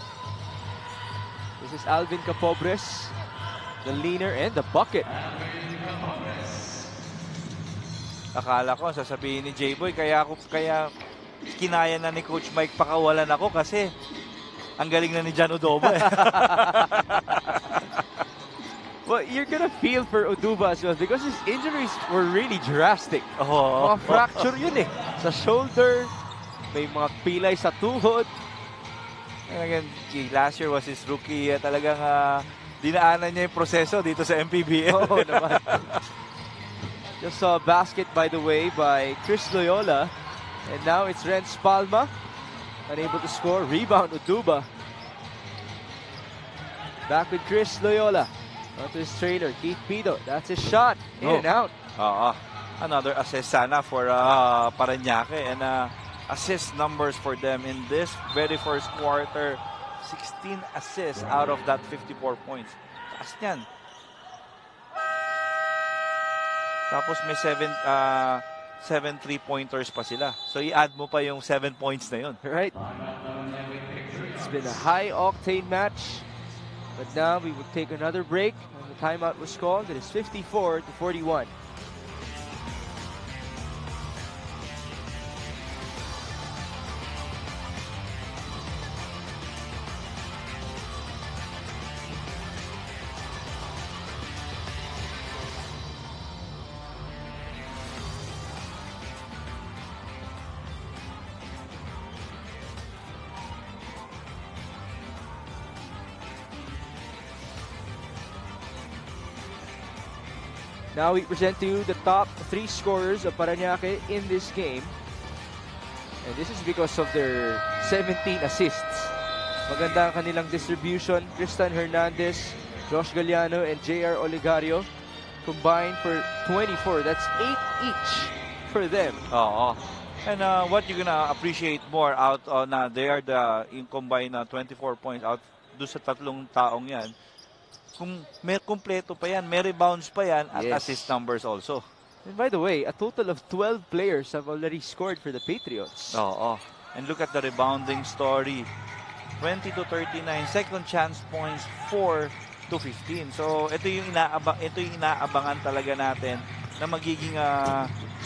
Speaker 1: This is Alvin Capobres, the leaner and the bucket.
Speaker 2: Akala ko sasabihin ni J-Boy, kaya kinaya na ni Coach Mike pakawalan ako kasi ang galing na ni John Oduba.
Speaker 1: Well, you're gonna feel for Oduba as well because his injuries were really drastic. Mga fracture yun eh. Sa shoulder, may mga pilay sa tuhod.
Speaker 2: And again, last year was his rookie. Talagang dinaanan niya yung proseso dito sa MPBL.
Speaker 1: Oo naman. Just saw a basket, by the way, by Chris Loyola. And now it's Renz Palma, unable to score. Rebound, Oduba. Back with Chris Loyola. Onto his trailer, Keith Pido. That's his shot. In and out.
Speaker 2: Another assist sana for Parañaque. And assist numbers for them in this very first quarter. 16 assists out of that 54 points. Taas niyan. Tapos may 7 3-pointers pa sila. So i-add mo pa yung 7 points na yun.
Speaker 1: Right. It's been a high-octane match. But now we will take another break. And the timeout was called. It is 54-41. Now we present to you the top 3 scorers of Parañaque in this game. And this is because of their 17 assists. Maganda ang kanilang distribution. Tristan Hernandez, Josh Galliano, and JR Olegario combined for 24. That's 8 each for them.
Speaker 2: And what you're gonna appreciate more out on they are in combined 24 points out do sa tatlong taong yan. Kung may kumpleto pa yan, may rebounds pa yan, at assist numbers also.
Speaker 1: And by the way, a total of 12 players have already scored for the Patriots.
Speaker 2: And look at the rebounding story. 20-39, second chance points, 4-15. So ito yung inaabangan talaga natin na magiging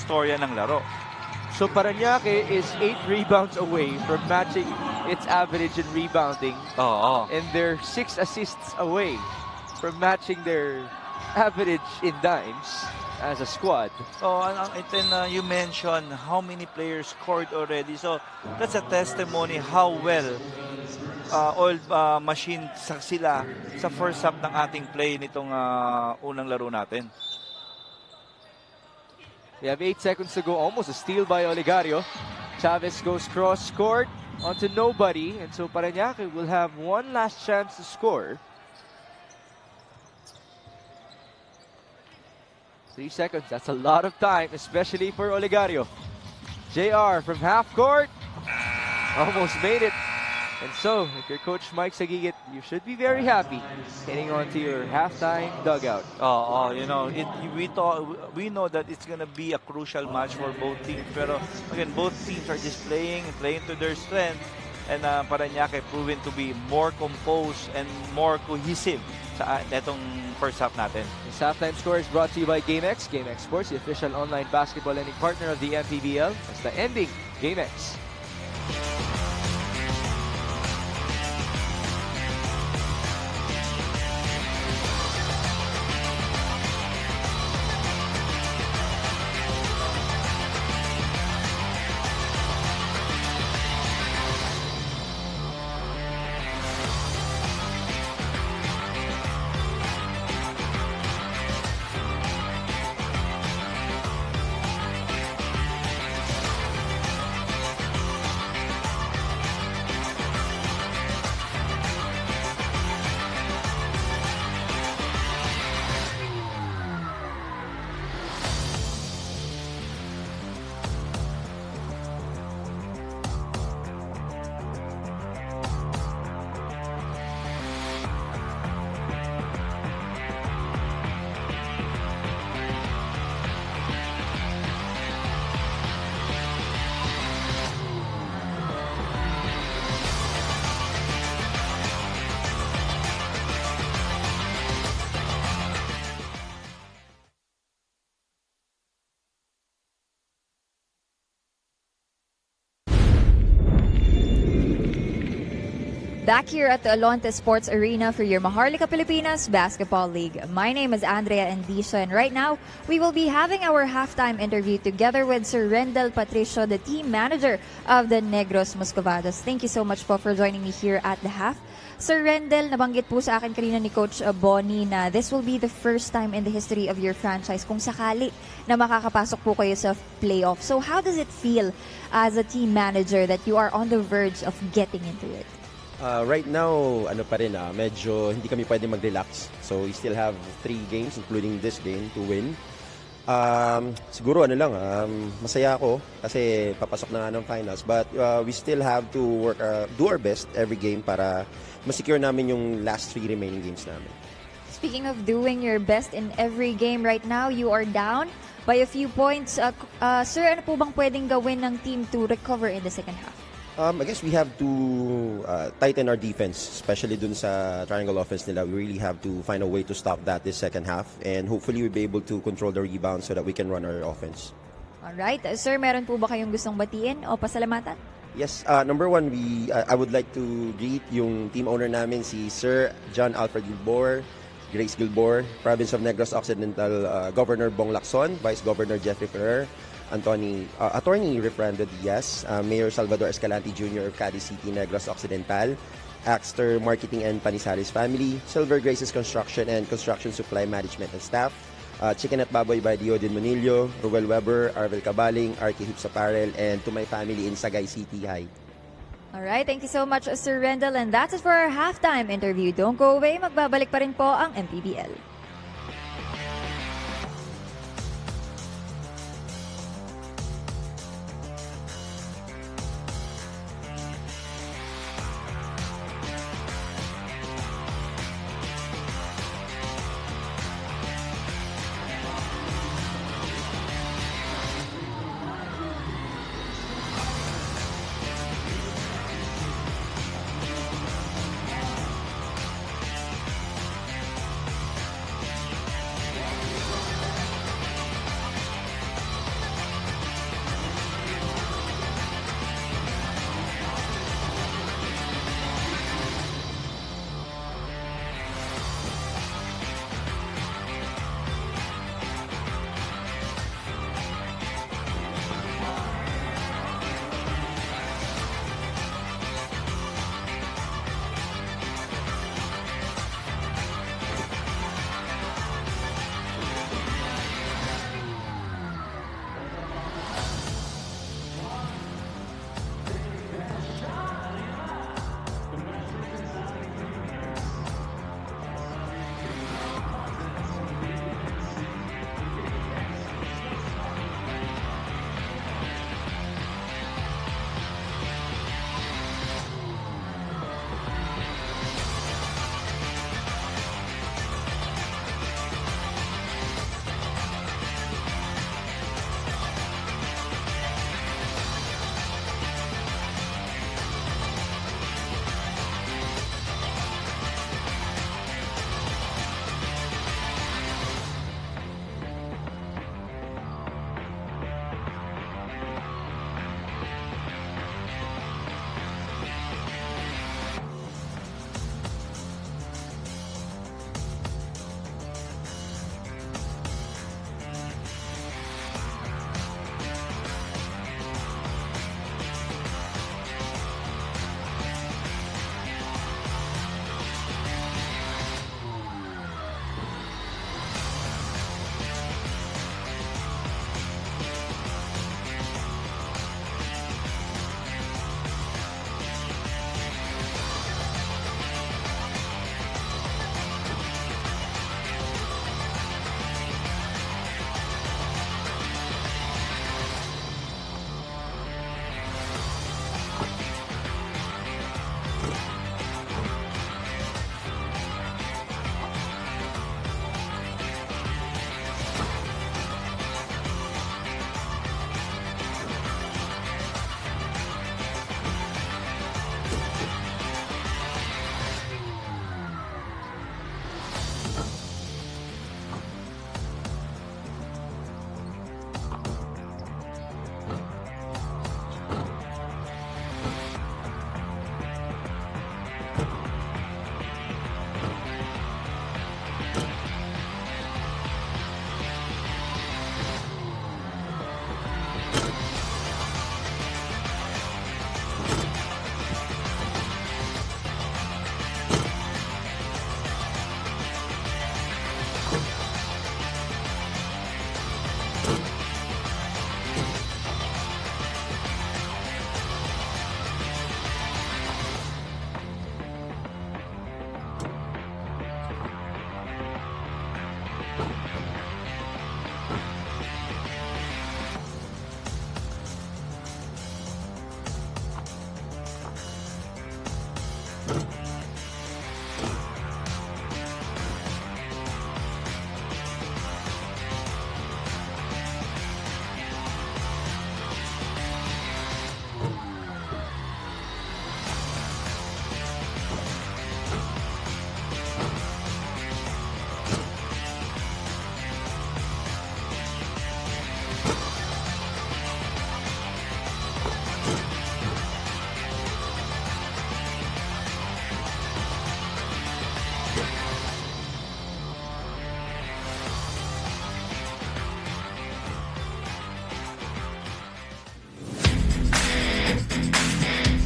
Speaker 2: storya ng laro.
Speaker 1: So Parañaque is 8 rebounds away from matching its average in rebounding. And they're 6 assists away from matching their average in dimes as a squad.
Speaker 2: And then you mentioned how many players scored already. So that's a testimony how well oil machine sila sa first half ng ating play nitong unang laro natin.
Speaker 1: We have 8 seconds to go. Almost a steal by Olegario. Chavez goes cross court onto nobody, and so Parañaque will have one last chance to score. 3 seconds, that's a lot of time, especially for Olegario. JR from half court, almost made it. And so, if you're Coach Mike Sagigit, you should be very happy heading on to your halftime dugout.
Speaker 2: We know that it's gonna be a crucial match for both teams. Pero again, both teams are just playing to their strength. And Parañaque proven to be more composed and more cohesive sa netong first half natin.
Speaker 1: This halftime score is brought to you by GameX. GameX Sports, the official online basketball lending partner of the MPBL. That's the ending GameX.
Speaker 3: Back here at the Alonte Sports Arena for your Maharlika Pilipinas Basketball League. My name is Andrea Endisha, and right now we will be having our halftime interview together with Sir Rendel Patricio, the team manager of the Negros Muscovados. Thank you so much po for joining me here at the half. Sir Rendel, nabanggit po sa akin kanina ni Coach Bonnie na this will be the first time in the history of your franchise kung sakali na makakapasok po kayo sa playoff. So how does it feel as a team manager that you are on the verge of getting into it?
Speaker 6: Right now, medyo hindi kami pwede mag-relax. So we still have 3 games, including this game, to win. Siguro masaya ako kasi papasok na nga ng finals. But we still have to work, do our best every game para ma-secure namin yung last 3 remaining games namin.
Speaker 3: Speaking of doing your best in every game right now, you are down by a few points. Sir, ano po bang pwedeng gawin ng team to recover in the second half?
Speaker 6: I guess we have to tighten our defense, especially dun sa triangle offense nila. We really have to find a way to stop that this second half, and hopefully we'll be able to control the rebound so that we can run our offense.
Speaker 3: Alright. Sir, meron po ba kayong gustong batiin o pasalamatan?
Speaker 6: Yes, number one, I would like to greet yung team owner namin, si Sir John Alfred Gilbor, Grace Gilbor, Province of Negros Occidental, Governor Bong Lacson, Vice Governor Jeffrey Ferrer, Attorney Refrando Diaz, Mayor Salvador Escalante Jr. of Cadiz City, Negros Occidental, Axter Marketing and Panisalis Family, Silver Graces Construction and Construction Supply Management and Staff, Chicken at Baboy by Diodin Monillo, Ruel Weber, Arvel Cabaling, Arky Hoops Apparel, and to my family in Sagay City. Hi.
Speaker 3: Alright, thank you so much, Sir Rendel, and that's it for our halftime interview. Don't go away, magbabalik pa rin po ang MPBL.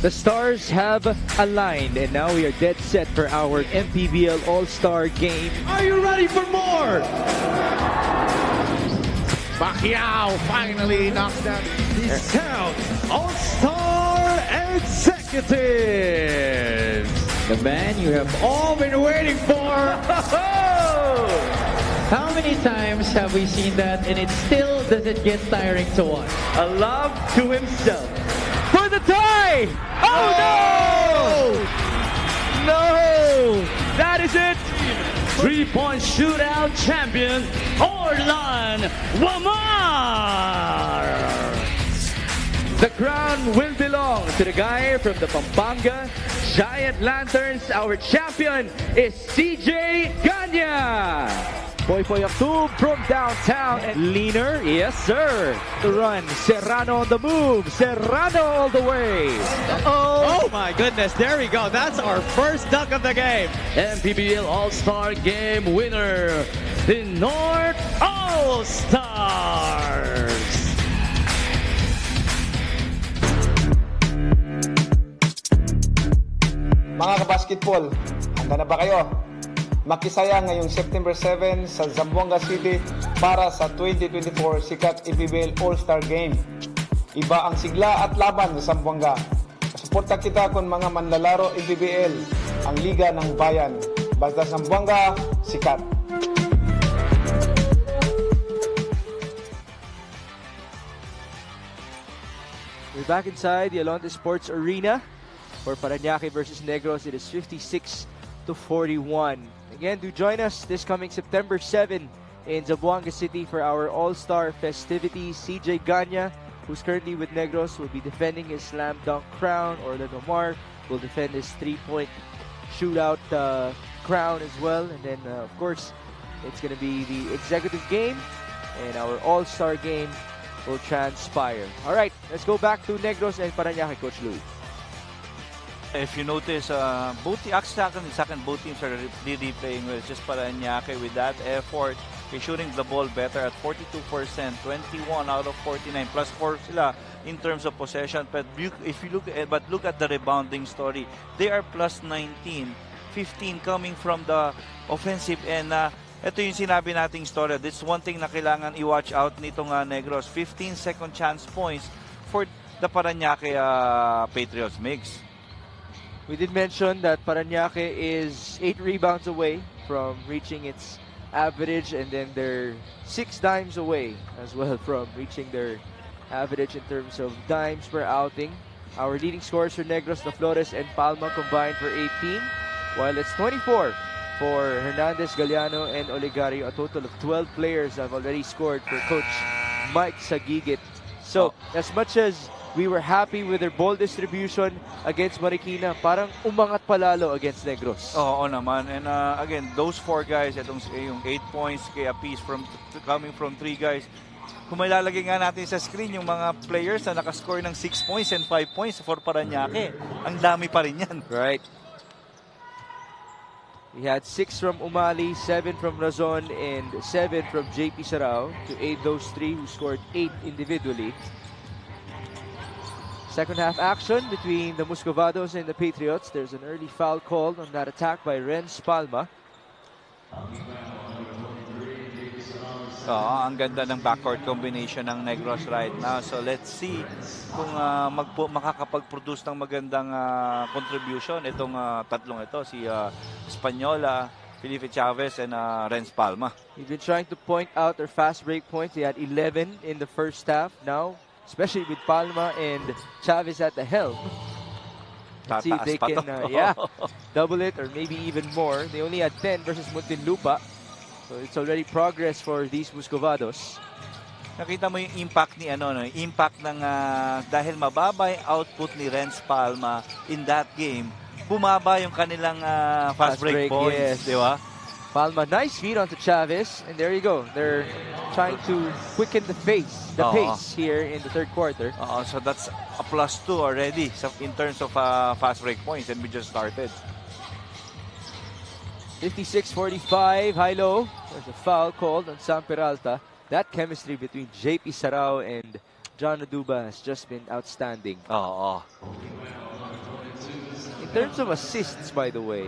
Speaker 1: The stars have aligned, and now we are dead set for our MPBL All-Star Game.
Speaker 7: Are you ready for more? Pacquiao finally knocks down his town All-Star Executive. The man you have all been waiting for. How many times have we seen that and it still doesn't get tiring to watch?
Speaker 1: A love to himself. For the tie! Oh no! No! That is it!
Speaker 4: 3-point shootout champion, Orlan Wamar!
Speaker 1: The crown will belong to the guy from the Pampanga Giant Lanterns. Our champion is CJ Ganya! Poy Aktub from downtown and leaner, yes sir. The run, Serrano on the move, Serrano all the way.
Speaker 7: Oh my goodness, there we go. That's our first dunk of the game.
Speaker 4: MPBL All-Star Game winner, the North All-Stars!
Speaker 5: Mga kabasketball, handa na ba kayo? Makisaya ngayong September 7 sa Zamboanga City para sa 2024 Sikat MPBL All-Star Game. Iba ang sigla at laban sa Zamboanga. Suporta kita kung mga manlalaro MPBL, ang Liga ng Bayan. Basta Zamboanga, sikat.
Speaker 1: We're back inside the Alonte Sports Arena for Parañaque versus Negros. It is 56-41. Again, do join us this coming September 7 in Zamboanga City for our All-Star festivities. CJ Ganya, who's currently with Negros, will be defending his slam dunk crown. Orlando Mar will defend his three-point shootout crown as well. And then, of course, it's going to be the executive game and our All-Star game will transpire. All right, let's go back to Negros and Parañaque, Coach Louie.
Speaker 2: If you notice, both teams are really playing well. Just Parañaque with that effort. They're shooting the ball better at 42%, 21 out of 49, plus 4 sila in terms of possession. But if you look at the rebounding story, they are plus 19, 15 coming from the offensive end. Ito yung sinabi nating story. This one thing na kailangan i-watch out nitong Negros. 15 second chance points for the Parañaque Patriots mix.
Speaker 1: We did mention that Parañaque is 8 rebounds away from reaching its average, and then they're 6 dimes away as well from reaching their average in terms of dimes per outing. Our leading scorers for Negros, Flores and Palma combined for 18, while it's 24 for Hernandez, Galeano, and Olegario. A total of 12 players have already scored for Coach Mike Sagigit. So, as much as we were happy with their ball distribution against Marikina, parang umangat palalo against Negros.
Speaker 2: Oo naman. And again, those 4 guys, yung 8 points kaya apiece coming from 3 guys. Kung may lalagay nga natin sa screen yung mga players na nakascore ng 6 points and 5 points for Parañaque, ang dami pa rin yan.
Speaker 1: Right. We had 6 from Umali, 7 from Razon, and 7 from JP Sarao to aid those 3 who scored 8 individually. Second half action between the Muscovados and the Patriots. There's an early foul called on that attack by Renz Palma.
Speaker 2: Ang ganda ng backcourt combination ng Negros right now. So let's see kung makakapag-produce ng magandang contribution itong tatlong ito, si Espanyola, Felipe Chavez, and Renz Palma.
Speaker 1: We've been trying to point out their fast break points. They had 11 in the first half. Now, especially with Palma and Chavez at the helm, let's see if they can double it or maybe even more. They only had 10 versus Muntinlupa. So it's already progress for these Muscovados.
Speaker 2: Nakita mo yung impact ni impact ng dahil mababa yung output ni Renz Palma in that game, bumaba yung kanilang fast break points, di ba?
Speaker 1: Palma, nice feed onto Chavez, and there you go. They're trying to quicken the pace here in the third quarter.
Speaker 2: So that's a +2 already in terms of fast break points, and we just started.
Speaker 1: 56-45, high-low. There's a foul called on Sam Peralta. That chemistry between JP Sarao and John Aduba has just been outstanding. terms of assists, by the way,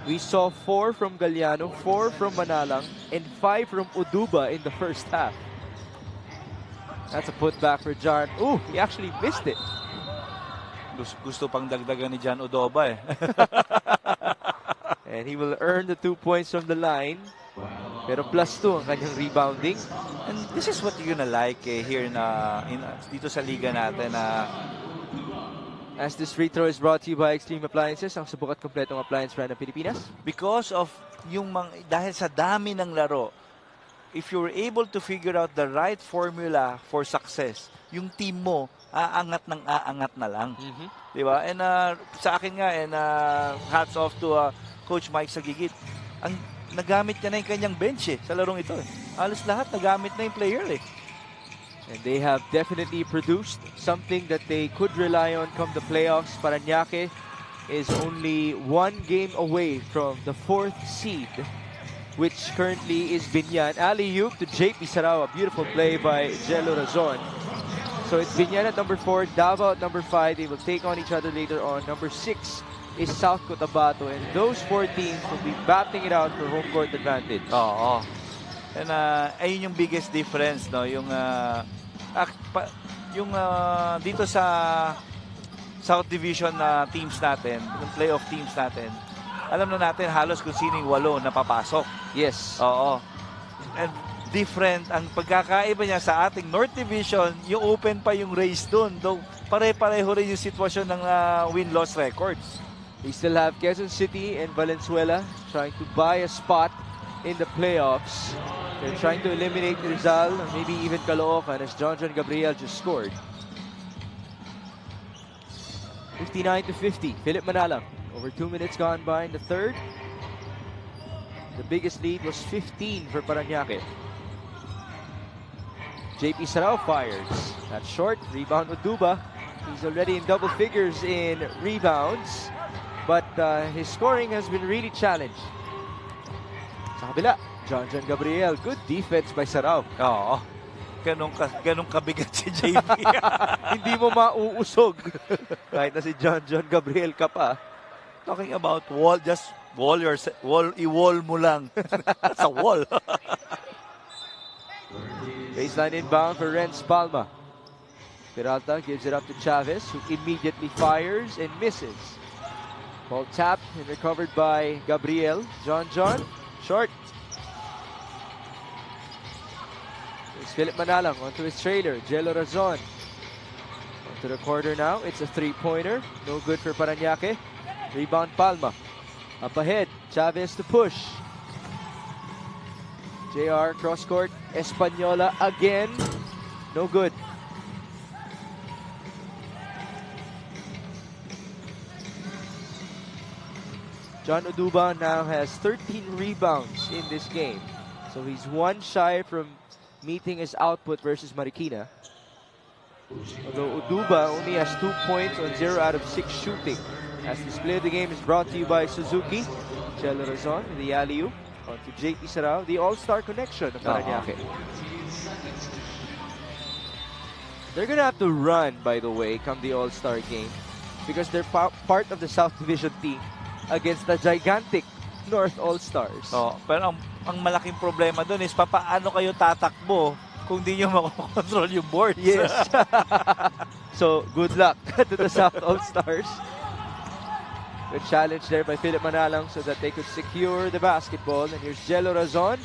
Speaker 1: we saw 4 from Galliano, 4 from Manalang, and 5 from Uduba in the first half. That's a putback for John. Ooh, he actually missed it.
Speaker 2: Gusto pang dagdagan ni John Udoba eh.
Speaker 1: And he will earn the 2 points from the line. Pero +2 ang kanyang rebounding.
Speaker 2: And this is what you're gonna like here dito sa liga natin na
Speaker 1: As this free throw is brought to you by Extreme Appliances, ang subok at kompletong appliance brand ng Pilipinas.
Speaker 2: because of dahil sa dami ng laro, if you're able to figure out the right formula for success, yung team mo aangat na lang. Di ba? And sa akin nga, and hats off to Coach Mike Sagigit. Ang nagamit niya na yung kanyang bench sa larong ito. Halos lahat nagamit na yung player
Speaker 1: And they have definitely produced something that they could rely on come the playoffs. Parañaque is only 1 game away from the 4th seed, which currently is Binyan. Alley-oop to JP Sarao. A beautiful play by Jello Razon. So it's Binyan at number 4, Davao at number 5. They will take on each other later on. Number 6 is South Cotabato. And those 4 teams will be battling it out for home court advantage.
Speaker 2: Oo. And ayun yung biggest difference, no? Yung dito sa South Division na teams natin, yung playoff teams natin, alam na natin halos kung sino yung 8 na papasok.
Speaker 1: Yes.
Speaker 2: Oo. And different ang pagkakaiba niya sa ating North Division, yung open pa yung race doon. Though pare-pareho rin yung sitwasyon ng win-loss records.
Speaker 1: They still have Quezon City and Valenzuela trying to buy a spot in the playoffs. They're trying to eliminate Rizal, or maybe even Caloocan, as John Gabriel just scored. 59-50, Philip Manalang. Over 2 minutes gone by in the third. The biggest lead was 15 for Parañaque. JP Sarao fires. That's short. Rebound with Duba. He's already in double figures in rebounds. But his scoring has been really challenged. Sa kabila, John Gabriel. Good defense by Sarao.
Speaker 2: Oo. Ganong kabigat si JP.
Speaker 1: Hindi mo mauusog. Kahit na si John Gabriel ka pa.
Speaker 2: Talking about wall, just i-wall mo lang. Sa wall.
Speaker 1: Baseline inbound for Renz Palma. Peralta gives it up to Chavez, who immediately fires and misses. Ball tapped and recovered by Gabriel. John, short. It's Philip Manalang onto his trailer, Jello Razon. Onto the corner now, it's a 3-pointer. No good for Parañaque. Rebound Palma. Up ahead, Chavez to push. JR cross court, Española again. No good. John Uduba now has 13 rebounds in this game. So he's 1 shy from meeting his output versus Marikina. Although Uduba only has 2 points on 0 out of 6 shooting. As this play of the game is brought to you by Suzuki. Jello Razon with the alley-oop. On to JP Sarao, the all-star connection of Parañaque. They're going to have to run, by the way, come the all-star game. Because they're part of the South Division team against the gigantic North All-Stars.
Speaker 2: Oh, pero ang malaking problema doon is paano kayo tatakbo kung di nyo makokontrol yung boards.
Speaker 1: Yes. So, good luck to the South All-Stars. Good challenge there by Philip Manalang so that they could secure the basketball. And here's Jello Razon.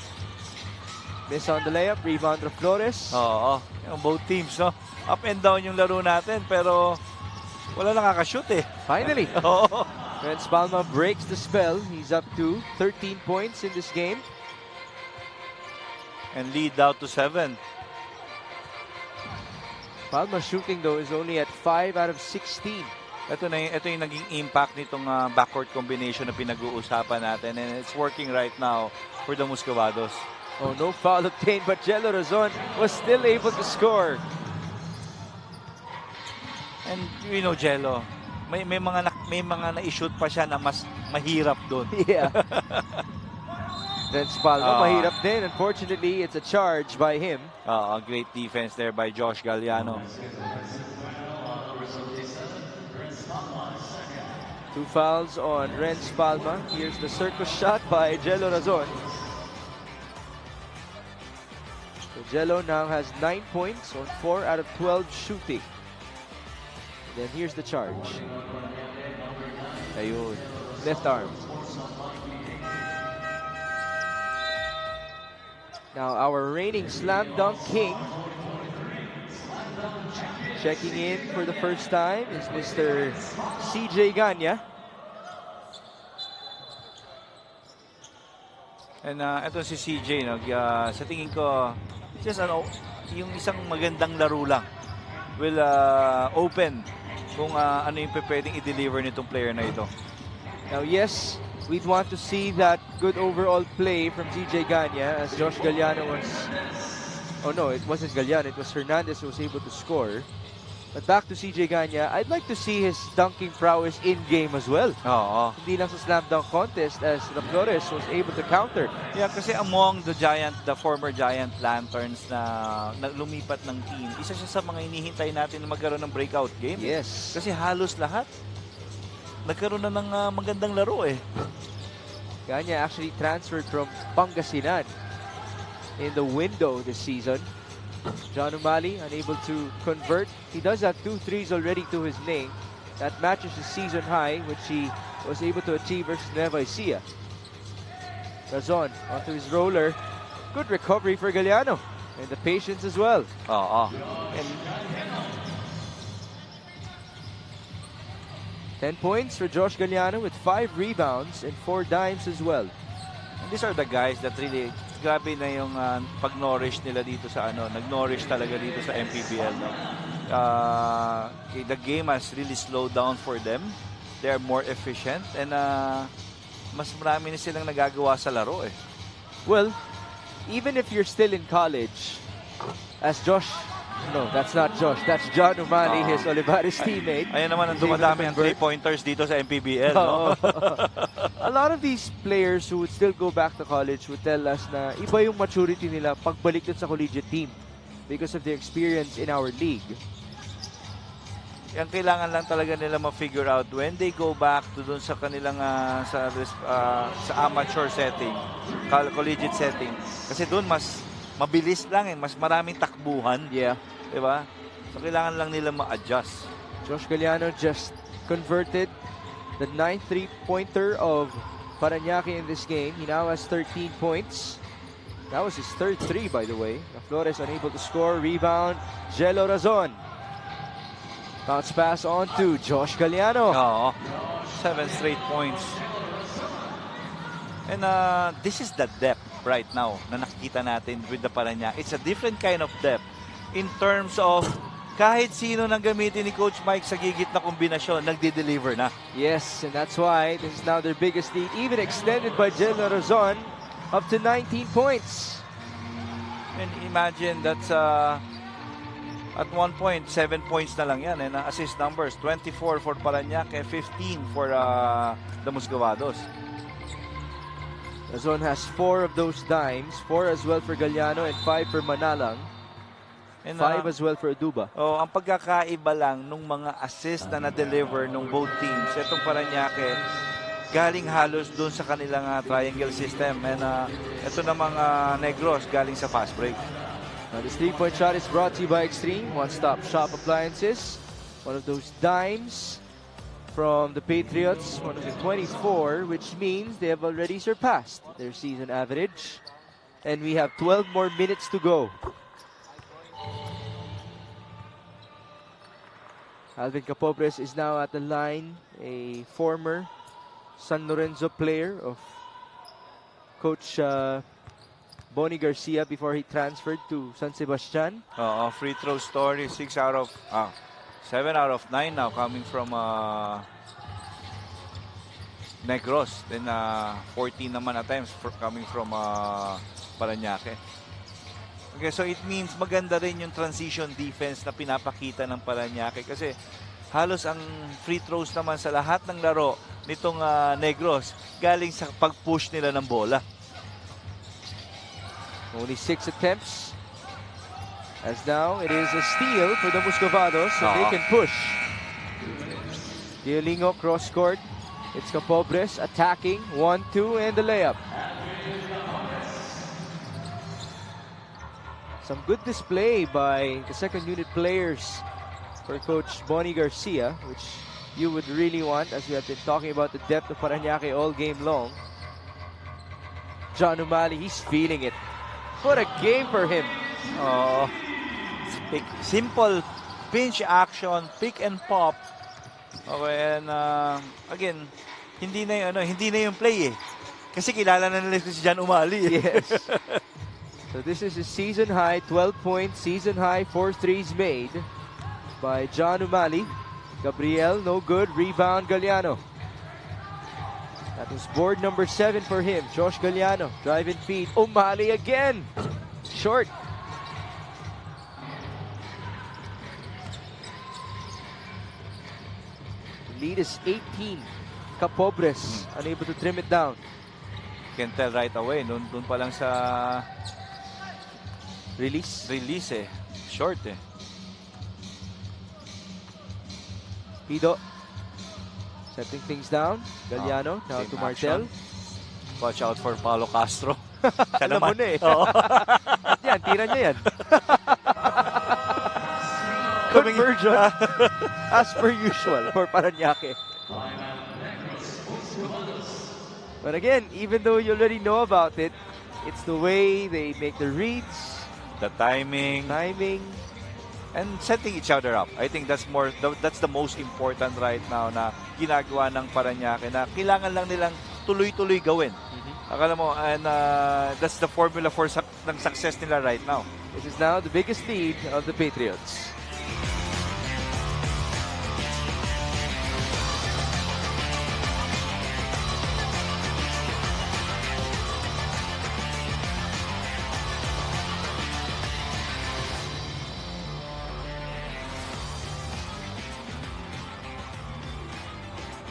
Speaker 1: Miss on the layup. Rebound of Flores.
Speaker 2: Oo. Both teams, no? Up and down yung laro natin, pero wala nakakashoot eh.
Speaker 1: Finally.
Speaker 2: Oo.
Speaker 1: Renz Palma breaks the spell. He's up to 13 points in this game.
Speaker 2: And lead out to 7.
Speaker 1: Palma's shooting, though, is only at 5 out of 16.
Speaker 2: Ito yung naging impact nitong backcourt combination na pinag-uusapan natin. And it's working right now for the Muscovados.
Speaker 1: Oh, no foul obtained, but Jello Razon was still able to score.
Speaker 2: And you know, Jello, may mga na-shoot pa siya na mas mahirap doon.
Speaker 1: Yeah. Renz Palma, mahirap din. Unfortunately, it's a charge by him.
Speaker 2: Great defense there by Josh Galliano.
Speaker 1: 2 fouls on Renz Palma. Here's the circus shot by Jello Razon. So Jello now has 9 points on 4 out of 12 shooting. Then here's the charge. Ayun. Left arm. Now our reigning slam dunk king, checking in for the first time, is Mr. CJ Ganya.
Speaker 2: And ito si CJ, no, sa tingin ko, just yung isang magandang laro lang will open kung ano yung pwedeng i-deliver nitong player na ito.
Speaker 1: Now yes, we'd want to see that good overall play from CJ Ganya as Josh Galliano was... Oh no, it wasn't Galliano, it was Hernandez who was able to score. But back to CJ Ganya, I'd like to see his dunking prowess in-game as well.
Speaker 2: Oo.
Speaker 1: Hindi lang sa slam dunk contest as the Flores was able to counter.
Speaker 2: Yeah, kasi among the former Giant Lanterns na lumipat ng team, isa siya sa mga hinihintay natin na magkaroon ng breakout game.
Speaker 1: Yes.
Speaker 2: Kasi halos lahat nagkaroon na ng magandang laro eh.
Speaker 1: Ganya actually transferred from Pangasinan in the window this season. John Umali unable to convert. He does have 2 threes already to his name. That matches his season high, which he was able to achieve versus Nueva Ecija. Razon onto his roller. Good recovery for Galliano. And the patience as well.
Speaker 2: Oo.
Speaker 1: And 10 points for Josh Galliano with 5 rebounds and 4 dimes as well.
Speaker 2: And these are the guys that really, grabe na yung pag-nourish nila dito sa nag-nourish talaga dito sa MPBL. No? The game has really slowed down for them. They are more efficient and mas marami na silang nagagawa sa laro eh.
Speaker 1: Well, even if you're still in college, as Josh... No, that's not Josh. That's John Umali, his Olivares teammate.
Speaker 2: Ayan naman ang dumadami ang 3-pointers dito sa MPBL. No?
Speaker 1: A lot of these players who would still go back to college would tell us na iba yung maturity nila pagbalik dun sa collegiate team because of their experience in our league.
Speaker 2: Yan kailangan lang talaga nila ma-figure out when they go back to dun sa kanilang sa amateur setting, collegiate setting. Kasi dun mas mabilis lang mas maraming takbuhan.
Speaker 1: Yeah.
Speaker 2: Diba? So, kailangan lang nila ma-adjust.
Speaker 1: Josh Galliano just converted the 9th 3-pointer of Parañaque in this game. He now has 13 points. That was his 3rd 3, by the way. Flores unable to score. Rebound, Jello Razon. Bounce pass on to Josh Galliano.
Speaker 2: Oo. 7 straight points. And this is the depth right now na nakikita natin with the Parañaque. It's a different kind of depth in terms of kahit sino nang gamitin ni Coach Mike sa gigit na kombinasyon, nagde-deliver na.
Speaker 1: Yes, and that's why this is now their biggest lead, even extended by Jello Razon, up to 19 points.
Speaker 2: And imagine that's at one point, 7 points na lang yan. And assist numbers, 24 for Parañaque, 15 for the Musgovados.
Speaker 1: Razon has 4 of those dimes, 4 as well for Galliano and 5 for Manalang. And 5 as well for Aduba.
Speaker 2: Oh, ang pagkakaiba lang nung mga assist na na-deliver nung both teams. Itong Parañaque, galing halos doon sa kanilang triangle system. And ito namang Negros, galing sa fast break.
Speaker 1: Now this 3-point shot is brought to you by Extreme One-Stop Shop Appliances. One of those dimes from the Patriots, one of the 24, which means they have already surpassed their season average. And we have 12 more minutes to go. Alvin Capobres is now at the line, a former San Lorenzo player of Coach Bonnie Garcia before he transferred to San Sebastian.
Speaker 2: Free throw story, 7 out of 9 now coming from Negros. Then 14 naman attempts coming from Parañaque. Okay, so it means maganda rin yung transition defense na pinapakita ng Parañaque kasi halos ang free throws naman sa lahat ng laro nitong Negros galing sa pag-push nila ng bola.
Speaker 1: Only 6 attempts. As now, it is a steal for the Muscovados, so they can push. Diolingo cross-court. It's Capobres attacking. 1-2 and the layup. Some good display by the second unit players for Coach Bonnie Garcia, which you would really want, as we have been talking about the depth of Parañaque all game long. John Umali, he's feeling it. What a game for him.
Speaker 2: Simple pinch action, pick and pop. Okay, and again, hindi na yung play eh. Kasi kilala na nila si John Umali.
Speaker 1: Yes. So this is his season high, 12 points, season high, 4 threes made by John Umali. Gabriel, no good. Rebound, Galliano. That was board number 7 for him. Josh Galliano, drive and feed. Umali again. Short. Lead is 18. Capobres, unable to trim it down.
Speaker 2: Can tell right away, doon pa lang sa
Speaker 1: Release.
Speaker 2: eh. Short eh.
Speaker 1: Pido. Setting things down. Galliano, now
Speaker 2: same
Speaker 1: to Martel.
Speaker 2: action. Watch out for Paulo Castro.
Speaker 1: Alam mo na eh.
Speaker 2: Oo.
Speaker 1: Yan, tira niya yan. Conversion as per usual for Parañaque. But again, even though you already know about it, it's the way they make the reads,
Speaker 2: The timing, and setting each other up. I think that's the most important right now na ginagawa ng Parañaque na kailangan lang nilang tuloy-tuloy gawin. Akala mo, and that's the formula for ng success nila right now.
Speaker 1: This is now the biggest lead of the Patriots.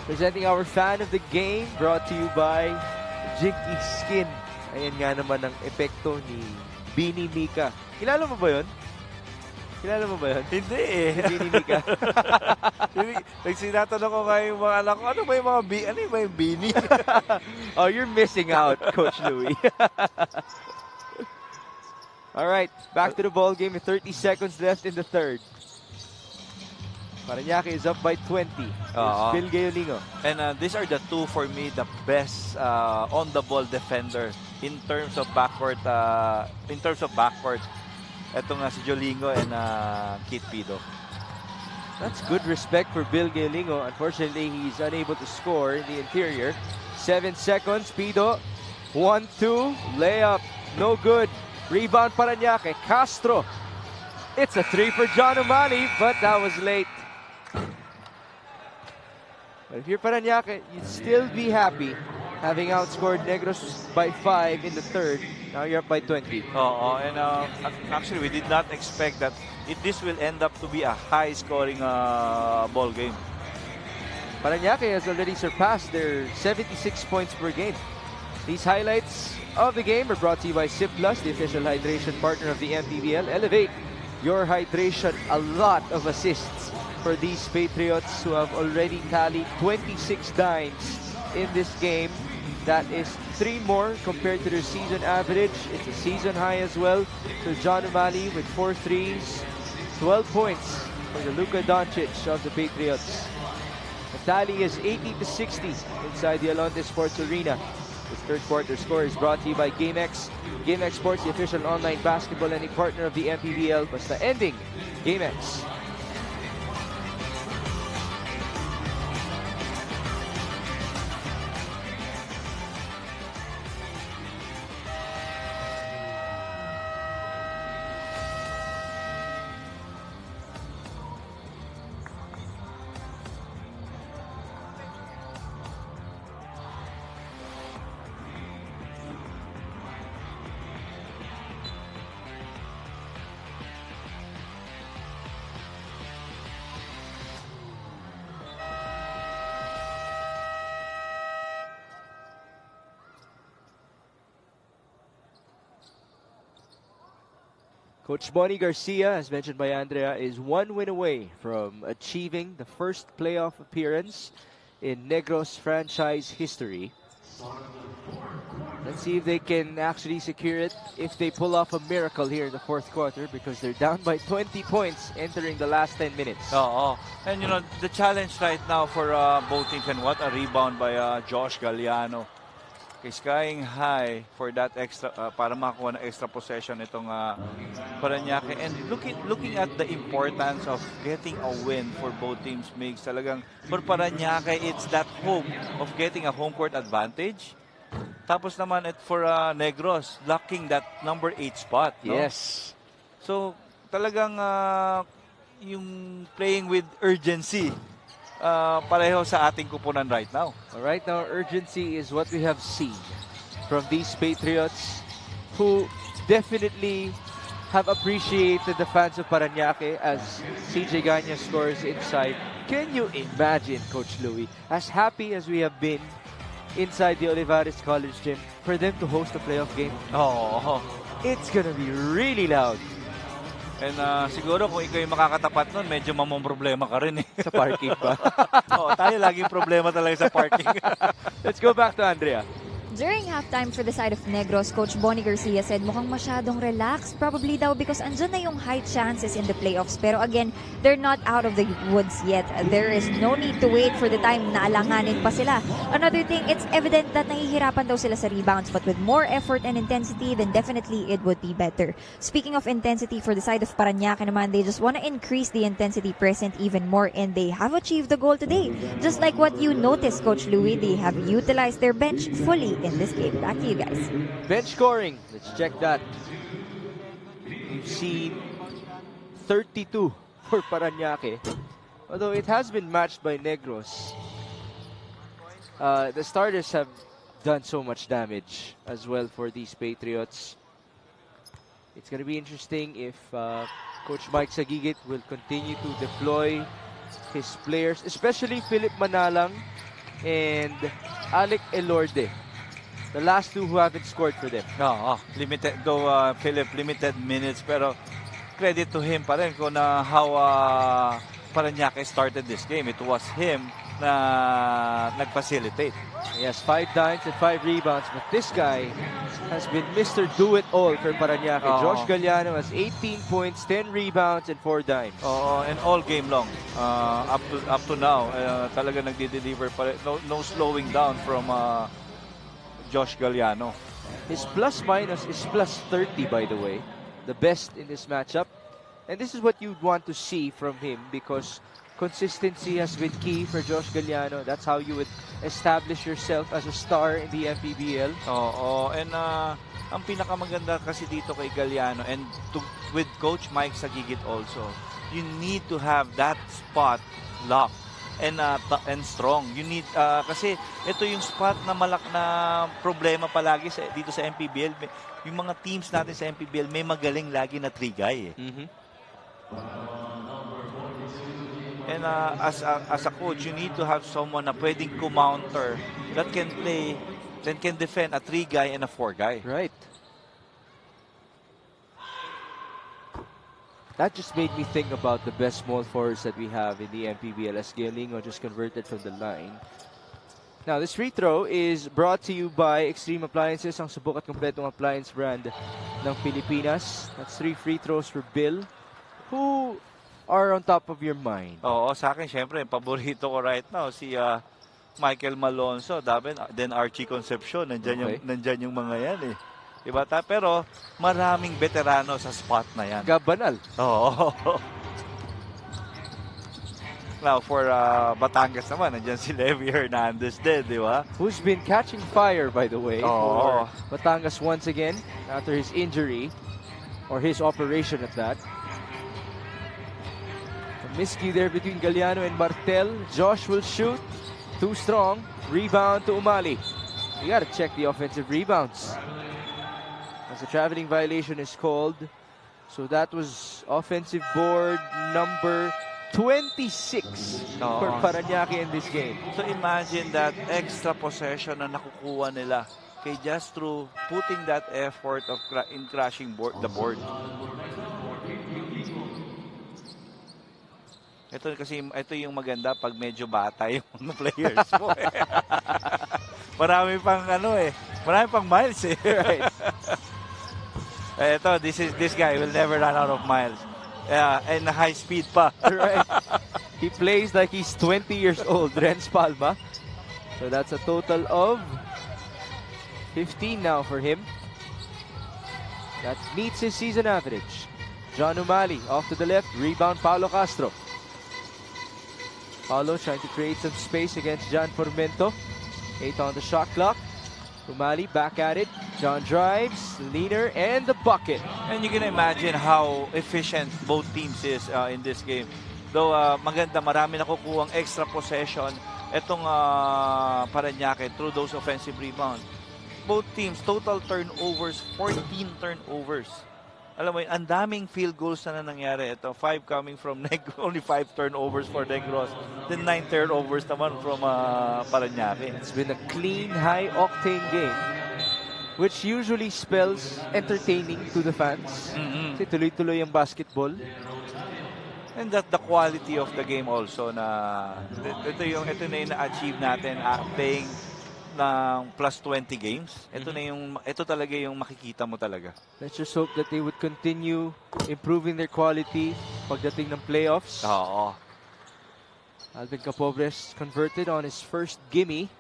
Speaker 1: Presenting our fan of the game, brought to you by Jinky Skin. Ayan nga naman ang epekto ni Beanie Mika. Kilala mo ba yun?
Speaker 2: Hindi eh.
Speaker 1: Beanie Mika.
Speaker 2: Nagsinatanong ko nga yung mga anak ko, ano ba yung beanie?
Speaker 1: Oh, you're missing out, Coach Louie. All right, back to the ball game with 30 seconds left in the third. Parañaque is up by 20. Bill Gayolingo.
Speaker 2: And these are the two, for me, the best on-the-ball defender in terms of backcourt. Ito nga si Jolingo and Kit Pido.
Speaker 1: That's good respect for Bill Gayolingo. Unfortunately, he's unable to score in the interior. 7 seconds, Pido. 1-2, layup, no good. Rebound Parañaque, Castro. It's a 3 for John Umali, but that was late. But if you're Parañaque, you'd still be happy having outscored Negros by 5 in the third. Now you're up by 20.
Speaker 2: And actually, we did not expect that this will end up to be a high-scoring ball game.
Speaker 1: Parañaque has already surpassed their 76 points per game. These highlights of the game are brought to you by Sip Plus, the official hydration partner of the MPBL. Elevate your hydration. A lot of assists for these Patriots, who have already tallied 26 dimes in this game. That is 3 more compared to their season average. It's a season high as well for John Umali with 4 threes. 12 points for the Luka Doncic of the Patriots. The tally is 80-60 inside the Alonte Sports Arena. This third quarter score is brought to you by GameX. GameX Sports, the official online basketball and a partner of the MPBL. Basta ending, GameX. Coach Bonnie Garcia, as mentioned by Andrea, is 1 win away from achieving the first playoff appearance in Negros franchise history. Let's see if they can actually secure it, if they pull off a miracle here in the fourth quarter, because they're down by 20 points entering the last 10 minutes.
Speaker 2: And you know, the challenge right now for both teams, and what a rebound by Josh Galliano. Skying high for that extra, para makakuha ng extra possession itong Parañaque. And looking at the importance of getting a win for both teams, makes talagang, for Parañaque, it's that hope of getting a home court advantage. Tapos naman for Negros, locking that number 8 spot. No?
Speaker 1: Yes.
Speaker 2: So, talagang yung playing with urgency, pareho sa ating kupunan right now.
Speaker 1: Right now, urgency is what we have seen from these Patriots, who definitely have appreciated the fans of Parañaque as CJ Ganya scores inside. Can you imagine, Coach Louie, as happy as we have been inside the Olivares College Gym, for them to host a playoff game? It's gonna be really loud.
Speaker 2: And siguro kung ikaw yung makakatapat nun, medyo mamomroblema ka rin eh.
Speaker 1: Sa parking ba?
Speaker 2: Tayo laging problema talaga sa parking.
Speaker 1: Let's go back to Andrea.
Speaker 3: During halftime for the side of Negros, Coach Bonnie Garcia said mukhang masyadong relaxed. Probably daw because andyan na yung high chances in the playoffs. Pero again, they're not out of the woods yet. There is no need to wait for the time na alanganin pa sila. Another thing, it's evident that nahihirapan daw sila sa rebounds. But with more effort and intensity, then definitely it would be better. Speaking of intensity for the side of Parañaque naman, they just want to increase the intensity present even more. And they have achieved the goal today. Just like what you noticed, Coach Louie, they have utilized their bench fully in this game. Back to you guys.
Speaker 1: Bench scoring. Let's check that. We've seen 32 for Parañaque. Although it has been matched by Negros. The starters have done so much damage as well for these Patriots. It's going to be interesting if Coach Mike Sagigit will continue to deploy his players, especially Philip Manalang and Alec Elorde. The last two who haven't scored for them.
Speaker 2: Limited, though Philip, limited minutes, pero credit to him pa rin kung how Parañaque started this game. It was him na nag-facilitate.
Speaker 1: He has 5 dimes and 5 rebounds, but this guy has been Mr. Do-It-All for Parañaque. Josh Galliano has 18 points, 10 rebounds, and 4 dimes.
Speaker 2: And all game long. Up to now, talaga nagdi-deliver pa rin. No slowing down from Josh Galliano.
Speaker 1: His plus-minus is plus 30, by the way. The best in this matchup. And this is what you'd want to see from him, because consistency has been key for Josh Galliano. That's how you would establish yourself as a star in the MPBL.
Speaker 2: And ang pinakamaganda kasi dito kay Galliano, and with Coach Mike Sagigit also, you need to have that spot locked and strong. You need kasi ito yung spot na na problema palagi dito sa MPBL. Yung mga teams natin sa MPBL may magaling lagi na 3 guy. And as a coach, you need to have someone na pwedeng counter, that can play, that can defend a 3 guy and a 4 guy.
Speaker 1: Right. That just made me think about the best small forwards that we have in the MPBL, as Galingo just converted from the line. Now, this free throw is brought to you by Extreme Appliances, ang subok at kompletong appliance brand ng Pilipinas. That's 3 free throws for Bill. Who are on top of your mind?
Speaker 2: Sa akin, syempre, paborito ko right now, si Michael Malonzo, then Archie Concepcion, nandyan yung mga yan eh. Diba? Pero maraming veterano sa spot na yan.
Speaker 1: Gabanal.
Speaker 2: Now, for Batangas naman, nandyan si Levy Hernandez din, di ba?
Speaker 1: Who's been catching fire, by the way, for Batangas once again after his injury, or his operation at that. A miscue there between Galliano and Martel. Josh will shoot. Too strong. Rebound to Umali. You got to check the offensive rebounds, as a traveling violation is called. So that was offensive board number 26 for Parañaque in this game.
Speaker 2: So imagine that extra possession na nakukuha nila just through putting that effort of in crashing the board. Ito yung maganda pag medyo bata yung mga players mo. Marami pang miles eh.
Speaker 1: Right.
Speaker 2: This guy will never run out of miles. And high speed pa.
Speaker 1: Right. He plays like he's 20 years old, Renz Palma. So that's a total of 15 now for him. That meets his season average. John Umali off to the left, rebound Paulo Castro. Paulo trying to create some space against John Formento. 8 on the shot clock. Umali back at it. John drives, leaner, and the bucket.
Speaker 2: And you can imagine how efficient both teams is in this game. Though maganda, marami nakukuhang extra possession itong Parañaque through those offensive rebounds. Both teams, total turnovers, 14 turnovers. Alam mo yun, ang daming field goals na nangyari. Ito, 5 coming from Negros, only 5 turnovers for Negros. Then 9 turnovers naman from Parañaque.
Speaker 1: It's been a clean, high-octane game, which usually spells entertaining to the fans. Kasi tuloy-tuloy ang basketball.
Speaker 2: And that the quality of the game also na ito na yung na-achieve natin playing ng plus 20 games. Ito talaga yung makikita mo talaga.
Speaker 1: Let's just hope that they would continue improving their quality pagdating ng playoffs.
Speaker 2: Oo.
Speaker 1: Alvin Capobres converted on his first gimme.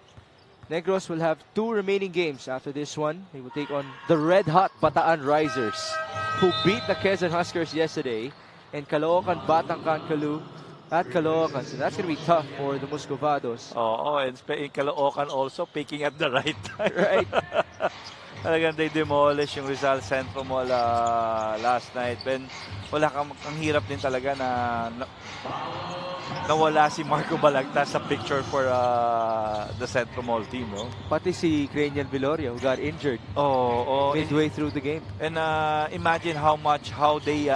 Speaker 1: Negros will have 2 remaining games after this one. They will take on the red-hot Bataan Risers, who beat the Quezon Huskers yesterday, and Caloocan Batang Kankalu at Caloocan. So that's going to be tough for the Muscovados.
Speaker 2: And Caloocan also picking at the right time.
Speaker 1: Right.
Speaker 2: Talagang they demolish yung Rizal Centro Mall last night. Ben, ang hirap din talaga na nawala si Marco Balagtas sa picture for the Centro Mall team, no?
Speaker 1: Pati si Cranian Viloria who got injured midway through the game.
Speaker 2: And imagine how they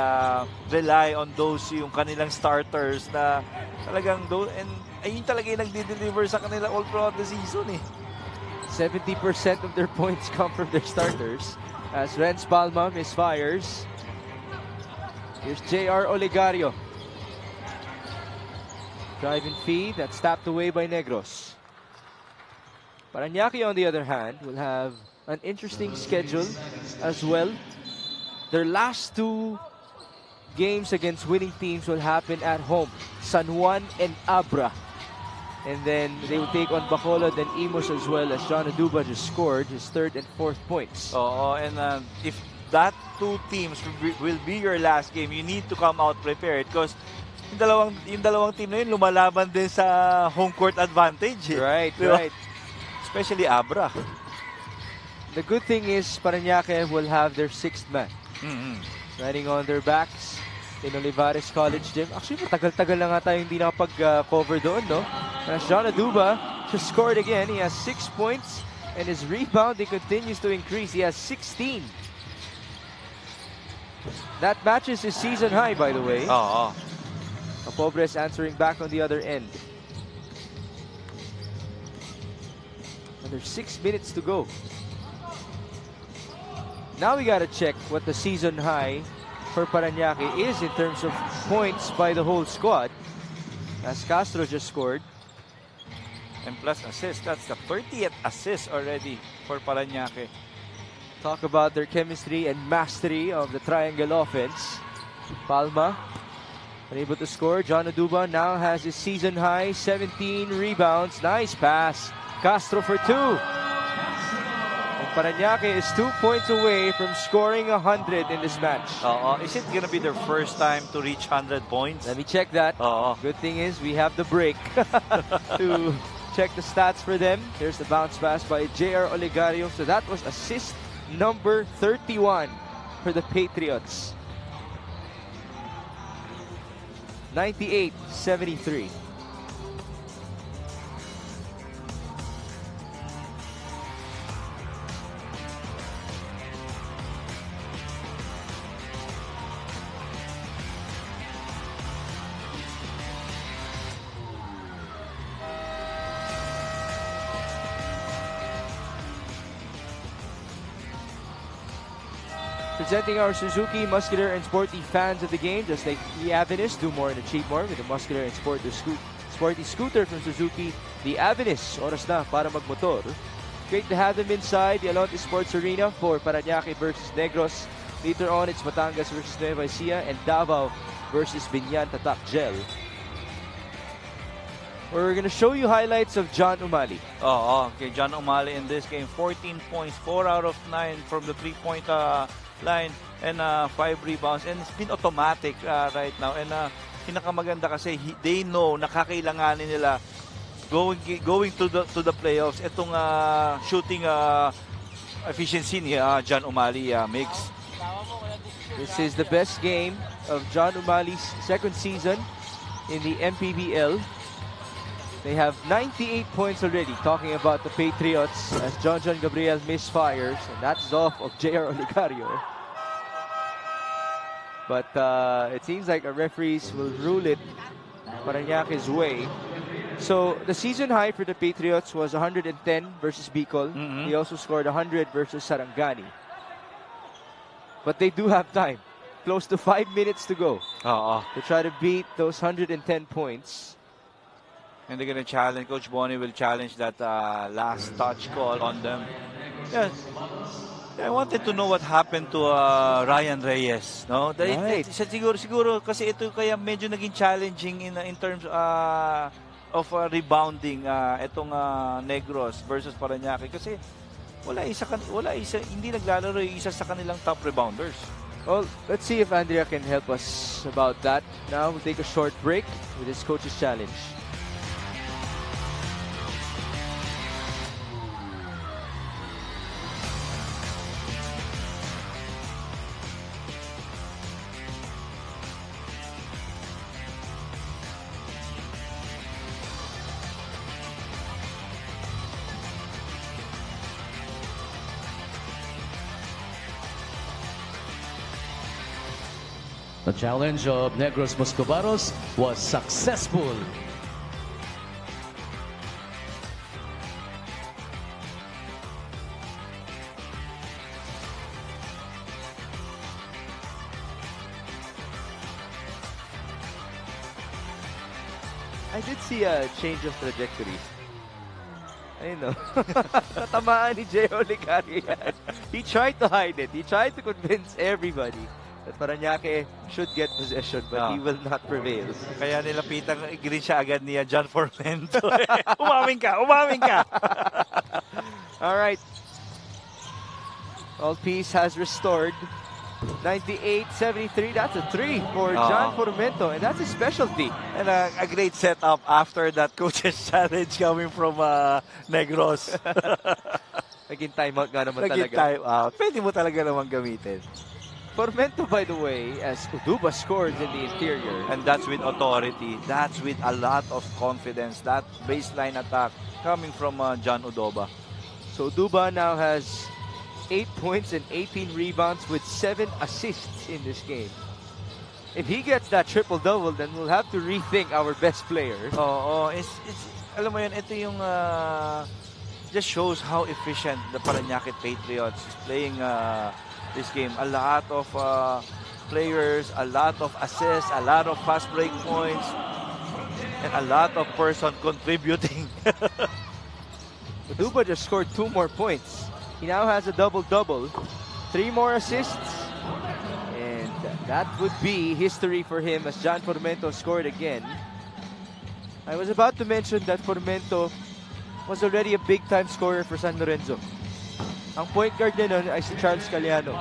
Speaker 2: rely on those yung kanilang starters na talagang and ayun talaga yung nagde-deliver sa kanila all throughout the season eh.
Speaker 1: 70% of their points come from their starters as Renz Palma misfires. Here's J.R. Olegario. Drive and feed, that's tapped away by Negros. Parañaque, on the other hand, will have an interesting schedule as well. Their last 2 games against winning teams will happen at home. San Juan and Abra. And then they will take on Bacolod and Imus as well, as John Aduba just scored his 3rd and 4th points.
Speaker 2: And if that 2 teams will be your last game, you need to come out prepared because yung dalawang team na yun lumalaban din sa home court advantage.
Speaker 1: Right,
Speaker 2: diba?
Speaker 1: right.
Speaker 2: Especially Abra.
Speaker 1: The good thing is Parañaque will have their 6th man. Riding on their backs in Olivares College Gym. Actually, matagal-tagal na nga tayo hindi nakapag-cover doon, no? As John Aduba just scored again. He has 6 points and his rebounding continues to increase. He has 16. That matches his season high, by the way. Capobres answering back on the other end. And there's 6 minutes to go. Now we gotta check what the season high for Parañaque is in terms of points by the whole squad. As Castro just scored.
Speaker 2: And plus assist, that's the 30th assist already for Parañaque.
Speaker 1: Talk about their chemistry and mastery of the triangle offense. Palma unable to score. John Aduba now has his season high 17 rebounds. Nice pass. Castro for 2. And Parañaque is 2 points away from scoring 100 in this match.
Speaker 2: Is it gonna be their first time to reach 100 points?
Speaker 1: Let me check that. Good thing is we have the break to check the stats for them. Here's the bounce pass by J.R. Olegario. So that was assist number 31 for the Patriots. 98-73. Representing our Suzuki, muscular and sporty fans of the game, just like the Avenus, do more and achieve more with the muscular and sporty scooter from Suzuki. The Avenus, oras na para magmotor. Great to have them inside the Alonte Sports Arena for Parañaque versus Negros. Later on, it's Batangas versus Nueva Ecija and Davao versus Binyan Tatak Gel. We're going to show you highlights of John Umali.
Speaker 2: Okay, John Umali in this game, 14 points, 4 out of 9 from the 3-point line and 5 rebounds. And it's been automatic right now. And pinakamaganda kasi they know nakakailanganin nila going to the playoffs. Itong shooting efficiency ni John Umali makes.
Speaker 1: This is the best game of John Umali's second season in the MPBL. They have 98 points already, talking about the Patriots as John Gabriel misfires, and that's off of J.R. Olicario. But it seems like our referees will rule it Parañaque's way. So the season high for the Patriots was 110 versus Bicol. He also scored 100 versus Sarangani. But they do have time, close to 5 minutes to go to try to beat those 110 points.
Speaker 2: And they're going to challenge, Coach Bonnie will challenge that last touch call on them. Yeah. I wanted to know what happened to Ryan Reyes. No?
Speaker 1: Right.
Speaker 2: Siguro kasi ito kaya medyo naging challenging in terms of rebounding itong Negros versus Parañaque kasi wala isa hindi naglalaro yung isa sa kanilang top rebounders.
Speaker 1: Well, let's see if Andrea can help us about that. Now we'll take a short break with this coach's challenge.
Speaker 4: The challenge of Negros Moscovaros was successful.
Speaker 1: I did see a change of trajectory. I know. Natamaan ni J. Olicario yan. He tried to hide it. He tried to convince everybody that Parañaque should get possession, but he will not prevail.
Speaker 2: Kaya nilapitan, green siya agad niya John Formento. Umaming ka!
Speaker 1: All right. All peace has restored. 98-73, that's a 3 for John Formento, and that's a specialty.
Speaker 2: And a great setup after that coach's challenge coming from Negros.
Speaker 1: Naging timeout nga naman
Speaker 2: Naging
Speaker 1: talaga.
Speaker 2: timeout. Pwede mo talaga naman gamitin.
Speaker 1: Formento, by the way, as Uduba scores in the interior.
Speaker 2: And that's with authority. That's with a lot of confidence. That baseline attack coming from John Udoba.
Speaker 1: So Uduba now has 8 points and 18 rebounds with 7 assists in this game. If he gets that triple-double, then we'll have to rethink our best player.
Speaker 2: It's alam mo yun, ito yung just shows how efficient the Parañaque Patriots is playing this game. A lot of players, a lot of assists, a lot of fast break points, and a lot of person contributing.
Speaker 1: Uduba just scored 2 more points. He now has a double-double, 3 more assists, and that would be history for him as John Formento scored again. I was about to mention that Formento was already a big-time scorer for San Lorenzo. Ang point guard niya nun ay si Charles Caliano.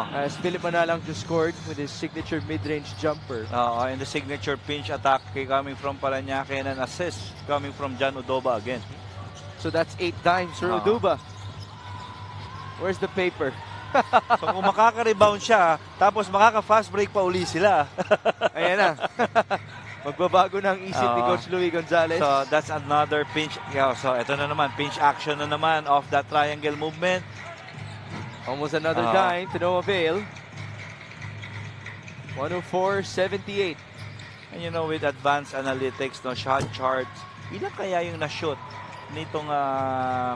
Speaker 1: As Philip Manalang just scored with his signature mid-range jumper.
Speaker 2: And the signature pinch attack coming from Parañaque and an assist coming from John Udoba again.
Speaker 1: So that's 8 times for Uduba. Where's the paper?
Speaker 2: So kung makaka-rebound siya, tapos makaka-fast break pa uli sila.
Speaker 1: Ayan na. Magbabago na ang isip ni Coach Louie Gonzalez.
Speaker 2: So that's another pinch. So ito na naman, pinch action na naman of that triangle movement.
Speaker 1: Almost another dime to no avail. 104-78.
Speaker 2: And you know, with advanced analytics, no, shot charts, ilan kaya yung na-shoot nitong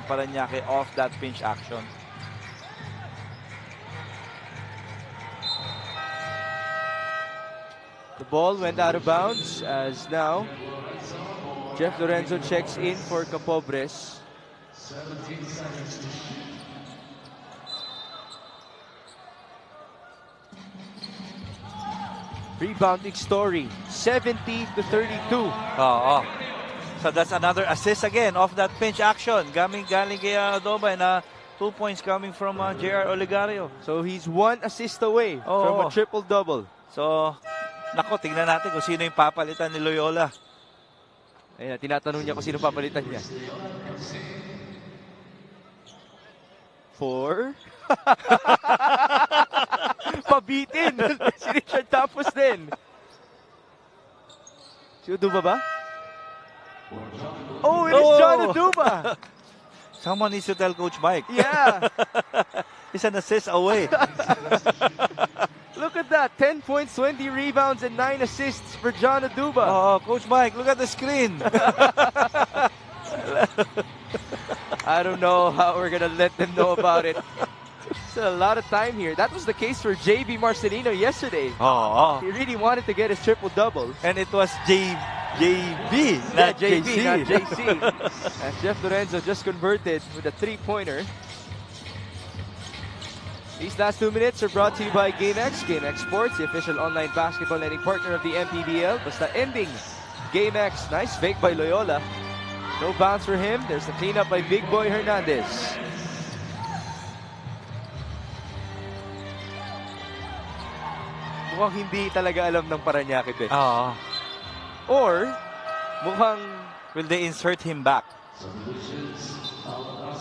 Speaker 2: Parañaque off that pinch action?
Speaker 1: The ball went out of bounds as now Jeff Lorenzo checks in for Capobres. Rebounding story, 70-32.
Speaker 2: Oo. So that's another assist again off that pinch action. Galing kay Adoba and 2 points coming from JR Olegario.
Speaker 1: So he's 1 assist away from a triple-double.
Speaker 2: So, nako, tingnan natin kung sino yung papalitan ni Loyola.
Speaker 1: Ayan, tinatanong niya kung sino papalitan niya. 4. Pabitin! Si Richard tapos din. Si Uduba ba? Oh, it is John Uduba!
Speaker 2: Someone needs to tell Coach Mike.
Speaker 1: Yeah!
Speaker 2: He's an assist away.
Speaker 1: Look at that. 10 points, 20 rebounds, and 9 assists for John Uduba.
Speaker 2: Oh, Coach Mike, look at the screen.
Speaker 1: I don't know how we're going to let them know about it. Still a lot of time here. That was the case for JB Marcelino yesterday. He really wanted to get his triple-double.
Speaker 2: And it was JB,
Speaker 1: not JC. Not JC. As Jeff Lorenzo just converted with a 3-pointer. These last 2 minutes are brought to you by GameX. GameX Sports, the official online basketball lending partner of the MPBL. Basta ending. GameX, nice fake by Loyola. No bounce for him. There's the cleanup by Big Boy Hernandez. Mukhang hindi talaga alam ng Parañaque, Bet. Or, mukhang...
Speaker 2: Will they insert him back?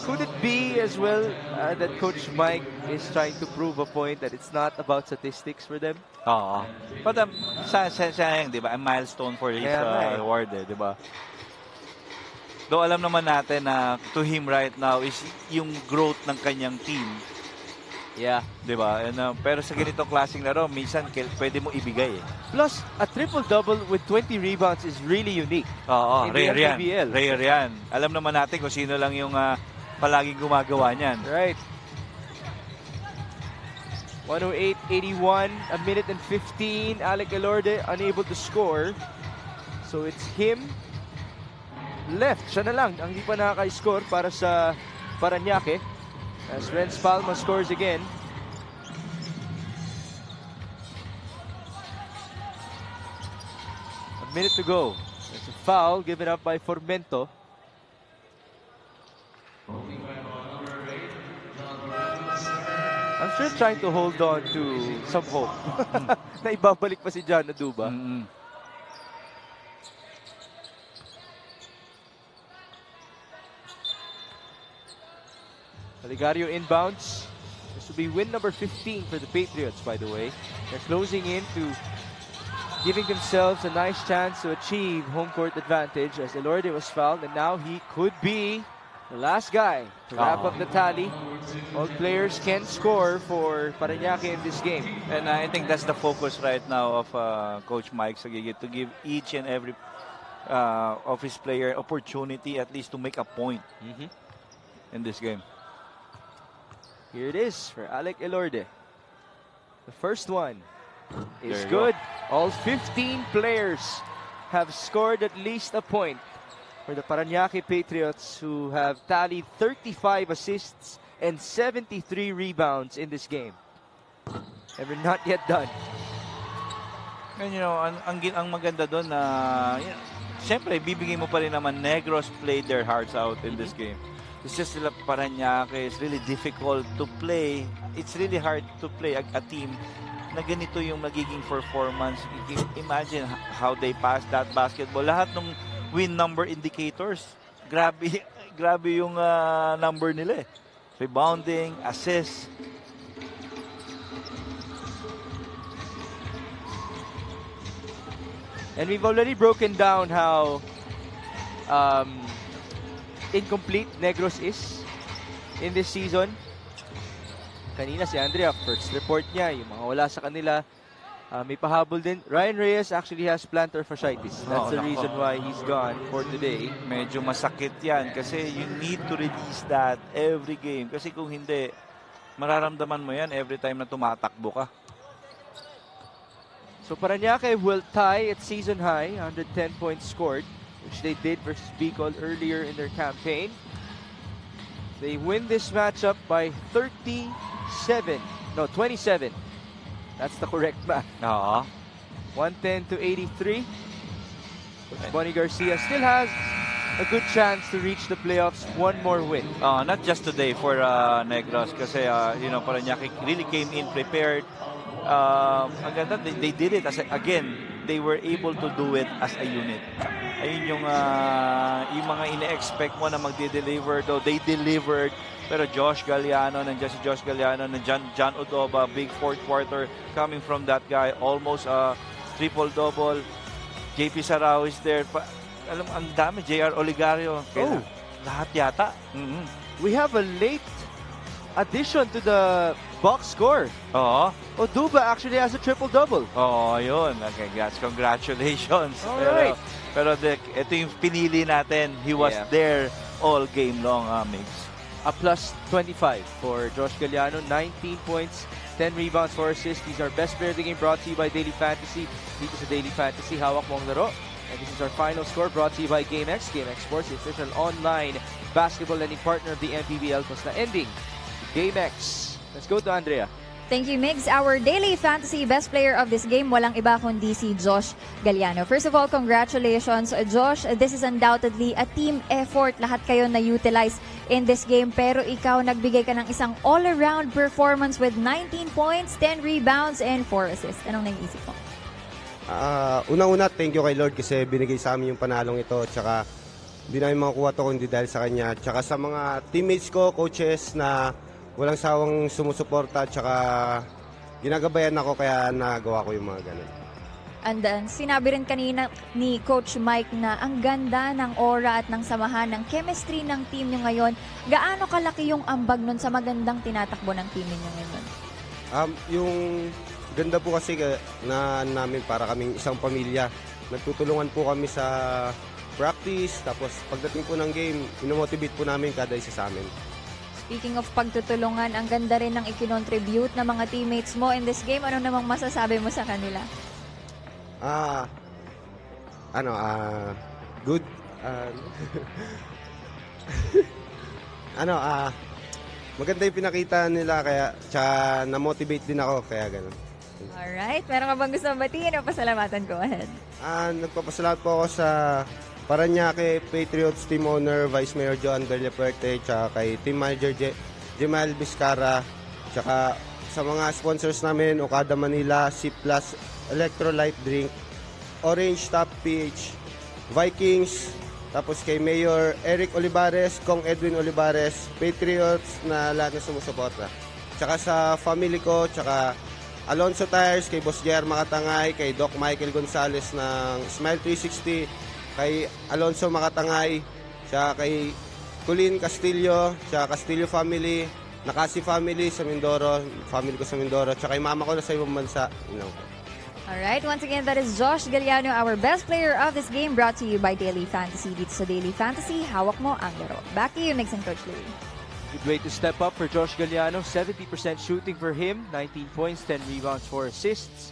Speaker 1: Could it be as well that Coach Mike is trying to prove a point that it's not about statistics for them?
Speaker 2: But sayang, di ba? A milestone for his award, di ba? Though alam naman natin na to him right now is yung growth ng kanyang team.
Speaker 1: Yeah.
Speaker 2: Di ba? Pero sa ganitong klaseng laro, minsan pwede mo ibigay.
Speaker 1: Plus, a triple-double with 20 rebounds is really unique.
Speaker 2: Rare yan. Rare yan. Alam naman natin kung sino lang yung palaging gumagawa niyan.
Speaker 1: Right. 108-81, a minute and 15. Alec Elorde unable to score. So it's him left. Siya na lang ang hindi pa nakaka-score para sa Parañaque. As Renz Palma scores again. A minute to go. There's a foul given up by Formento. I'm still trying to hold on to some hope. Na ibabalik pa si John Uduba. Olegario inbounds. This will be win number 15 for the Patriots, by the way. They're closing in to giving themselves a nice chance to achieve home court advantage as Elorde was fouled, and now he could be the last guy to wrap up the tally. All players can score for Parañaque in this game.
Speaker 2: And I think that's the focus right now of Coach Mike Sagigit, to give each and every of his player opportunity at least to make a point in this game.
Speaker 1: Here it is for Alec Elorde. The first one is good. All 15 players have scored at least a point for the Parañaque Patriots, who have tallied 35 assists and 73 rebounds in this game. And we're not yet done.
Speaker 2: And you know, ang maganda doon na siyempre bibigay mo pa rin naman, Negros played their hearts out in this game. It's just sila Parañaque is really difficult to play. It's really hard to play a team na ganito yung nagiging performance. Imagine how they pass that basketball. Lahat ng win number indicators, grabe yung number nila. Rebounding, assist.
Speaker 1: And we've already broken down how incomplete Negros is in this season. Kanina si Andrea, first report niya, yung mga wala sa kanila, may pahabol din. Ryan Reyes actually has plantar fasciitis. That's the reason why he's gone for today.
Speaker 2: Medyo masakit yan kasi you need to release that every game. Kasi kung hindi, mararamdaman mo yan every time na tumatakbo ka.
Speaker 1: So Parañaque will tie its season high, 110 points scored, which they did versus Bicol earlier in their campaign. They win this matchup by 27. That's the correct math. 110 to 83. Coach Bonnie Garcia still has a good chance to reach the playoffs. One more win.
Speaker 2: Not just today for Negros kasi Parañaque really came in prepared. Ang ganda, they did it again. They were able to do it as a unit. Ayun yung mga ine-expect mo na magde-deliver, though they delivered. Pero Josh Galliano, nandiyan si Josh Galliano, nandiyan John Udoba, big fourth quarter coming from that guy, almost triple-double. JP Sarao is there. Alam, ang dami. JR Oligario. Lahat yata.
Speaker 1: We have a late addition to the box score. Udoba actually has a triple-double.
Speaker 2: Yun. Okay, congratulations.
Speaker 1: Alright.
Speaker 2: Pero ito yung pinili natin. He was there all game long, Migs.
Speaker 1: A plus 25 for Josh Galliano. 19 points, 10 rebounds, 4 assists. These are best player of the game brought to you by Daily Fantasy. Dito sa Daily Fantasy, hawak mo ang laro. And this is our final score brought to you by GameX. GameX Sports, the official online basketball lending partner of the MPBL. Plus na ending, GameX. Let's go to Andrea.
Speaker 3: Thank you, Migs. Our daily fantasy best player of this game, walang iba kundi si Josh Galliano. First of all, congratulations, Josh. This is undoubtedly a team effort. Lahat kayo na-utilize in this game. Pero ikaw, nagbigay ka ng isang all-around performance with 19 points, 10 rebounds, and 4 assists. Anong naiisip mo?
Speaker 8: Unang-una, thank you kay Lord kasi binigay sa amin yung panalong ito. Tsaka, hindi namin makukuha ito kundi dahil sa kanya. Tsaka sa mga teammates ko, coaches na walang sawang sumusuporta, tsaka ginagabayan ako kaya nagawa ko yung mga ganun.
Speaker 3: And then, sinabi rin kanina ni Coach Mike na ang ganda ng aura at ng samahan ng chemistry ng team nyo ngayon. Gaano kalaki yung ambag nun sa magandang tinatakbo ng team nyo ngayon?
Speaker 8: Yung ganda po kasi na namin para kaming isang pamilya. Nagtutulungan po kami sa practice, tapos pagdating po ng game, inomotivate po namin kada isa sa amin.
Speaker 3: Speaking of pagtutulungan, ang ganda rin ng ikinontribute ng mga teammates mo in this game. Ano namang masasabi mo sa kanila?
Speaker 8: Good. Maganda yung pinakita nila kaya tsaka na-motivate din ako kaya ganun.
Speaker 3: Alright. Meron ka bang gusto batiin o pasalamatan? Go ahead.
Speaker 8: Nagpapasalamat po ako sa Parañaque Patriots Team Owner, Vice Mayor Joan Bellaperte, tsaka kay Team Manager Jemal Vizcara, tsaka sa mga sponsors namin, Okada Manila, C Plus Electrolyte Drink, Orange Top PH, Vikings, tapos kay Mayor Eric Olivares, Kong Edwin Olivares, Patriots na lahat na sumusuporta. Tsaka sa family ko, tsaka Alonso Tires, kay Boss JR Makatangay, kay Doc Michael Gonzalez ng Smile 360, kay Alonso Makatangay, siya kay Colin Castillo, siya Castillo family, Nakasi family sa Mindoro, family ko sa Mindoro, tsaka kay mama ko na sa ibang bansa.
Speaker 3: Alright, once again, that is Josh Galliano, our best player of this game, brought to you by Daily Fantasy. Dito sa Daily Fantasy, hawak mo ang laro. Back to you, Migs and Coach Louie.
Speaker 1: Good way to step up for Josh Galliano. 70% shooting for him, 19 points, 10 rebounds, 4 assists,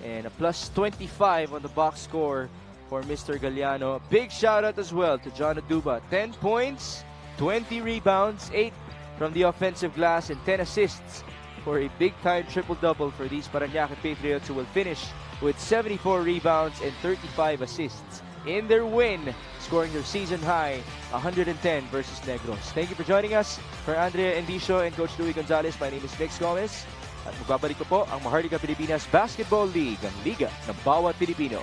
Speaker 1: and a plus 25 on the box score for Mr. Galliano. Big shout out as well to John Udoba. 10 points, 20 rebounds, 8 from the offensive glass, and 10 assists for a big-time triple-double for these Parañaque Patriots, who will finish with 74 rebounds and 35 assists in their win, scoring their season high 110 versus Negros. Thank you for joining us. For Andrea Endicio and Coach Louie Gonzalez, my name is Mix Gomez. At magbabalik ko po ang Maharlika Pilipinas Basketball League, ang liga ng bawat Pilipino.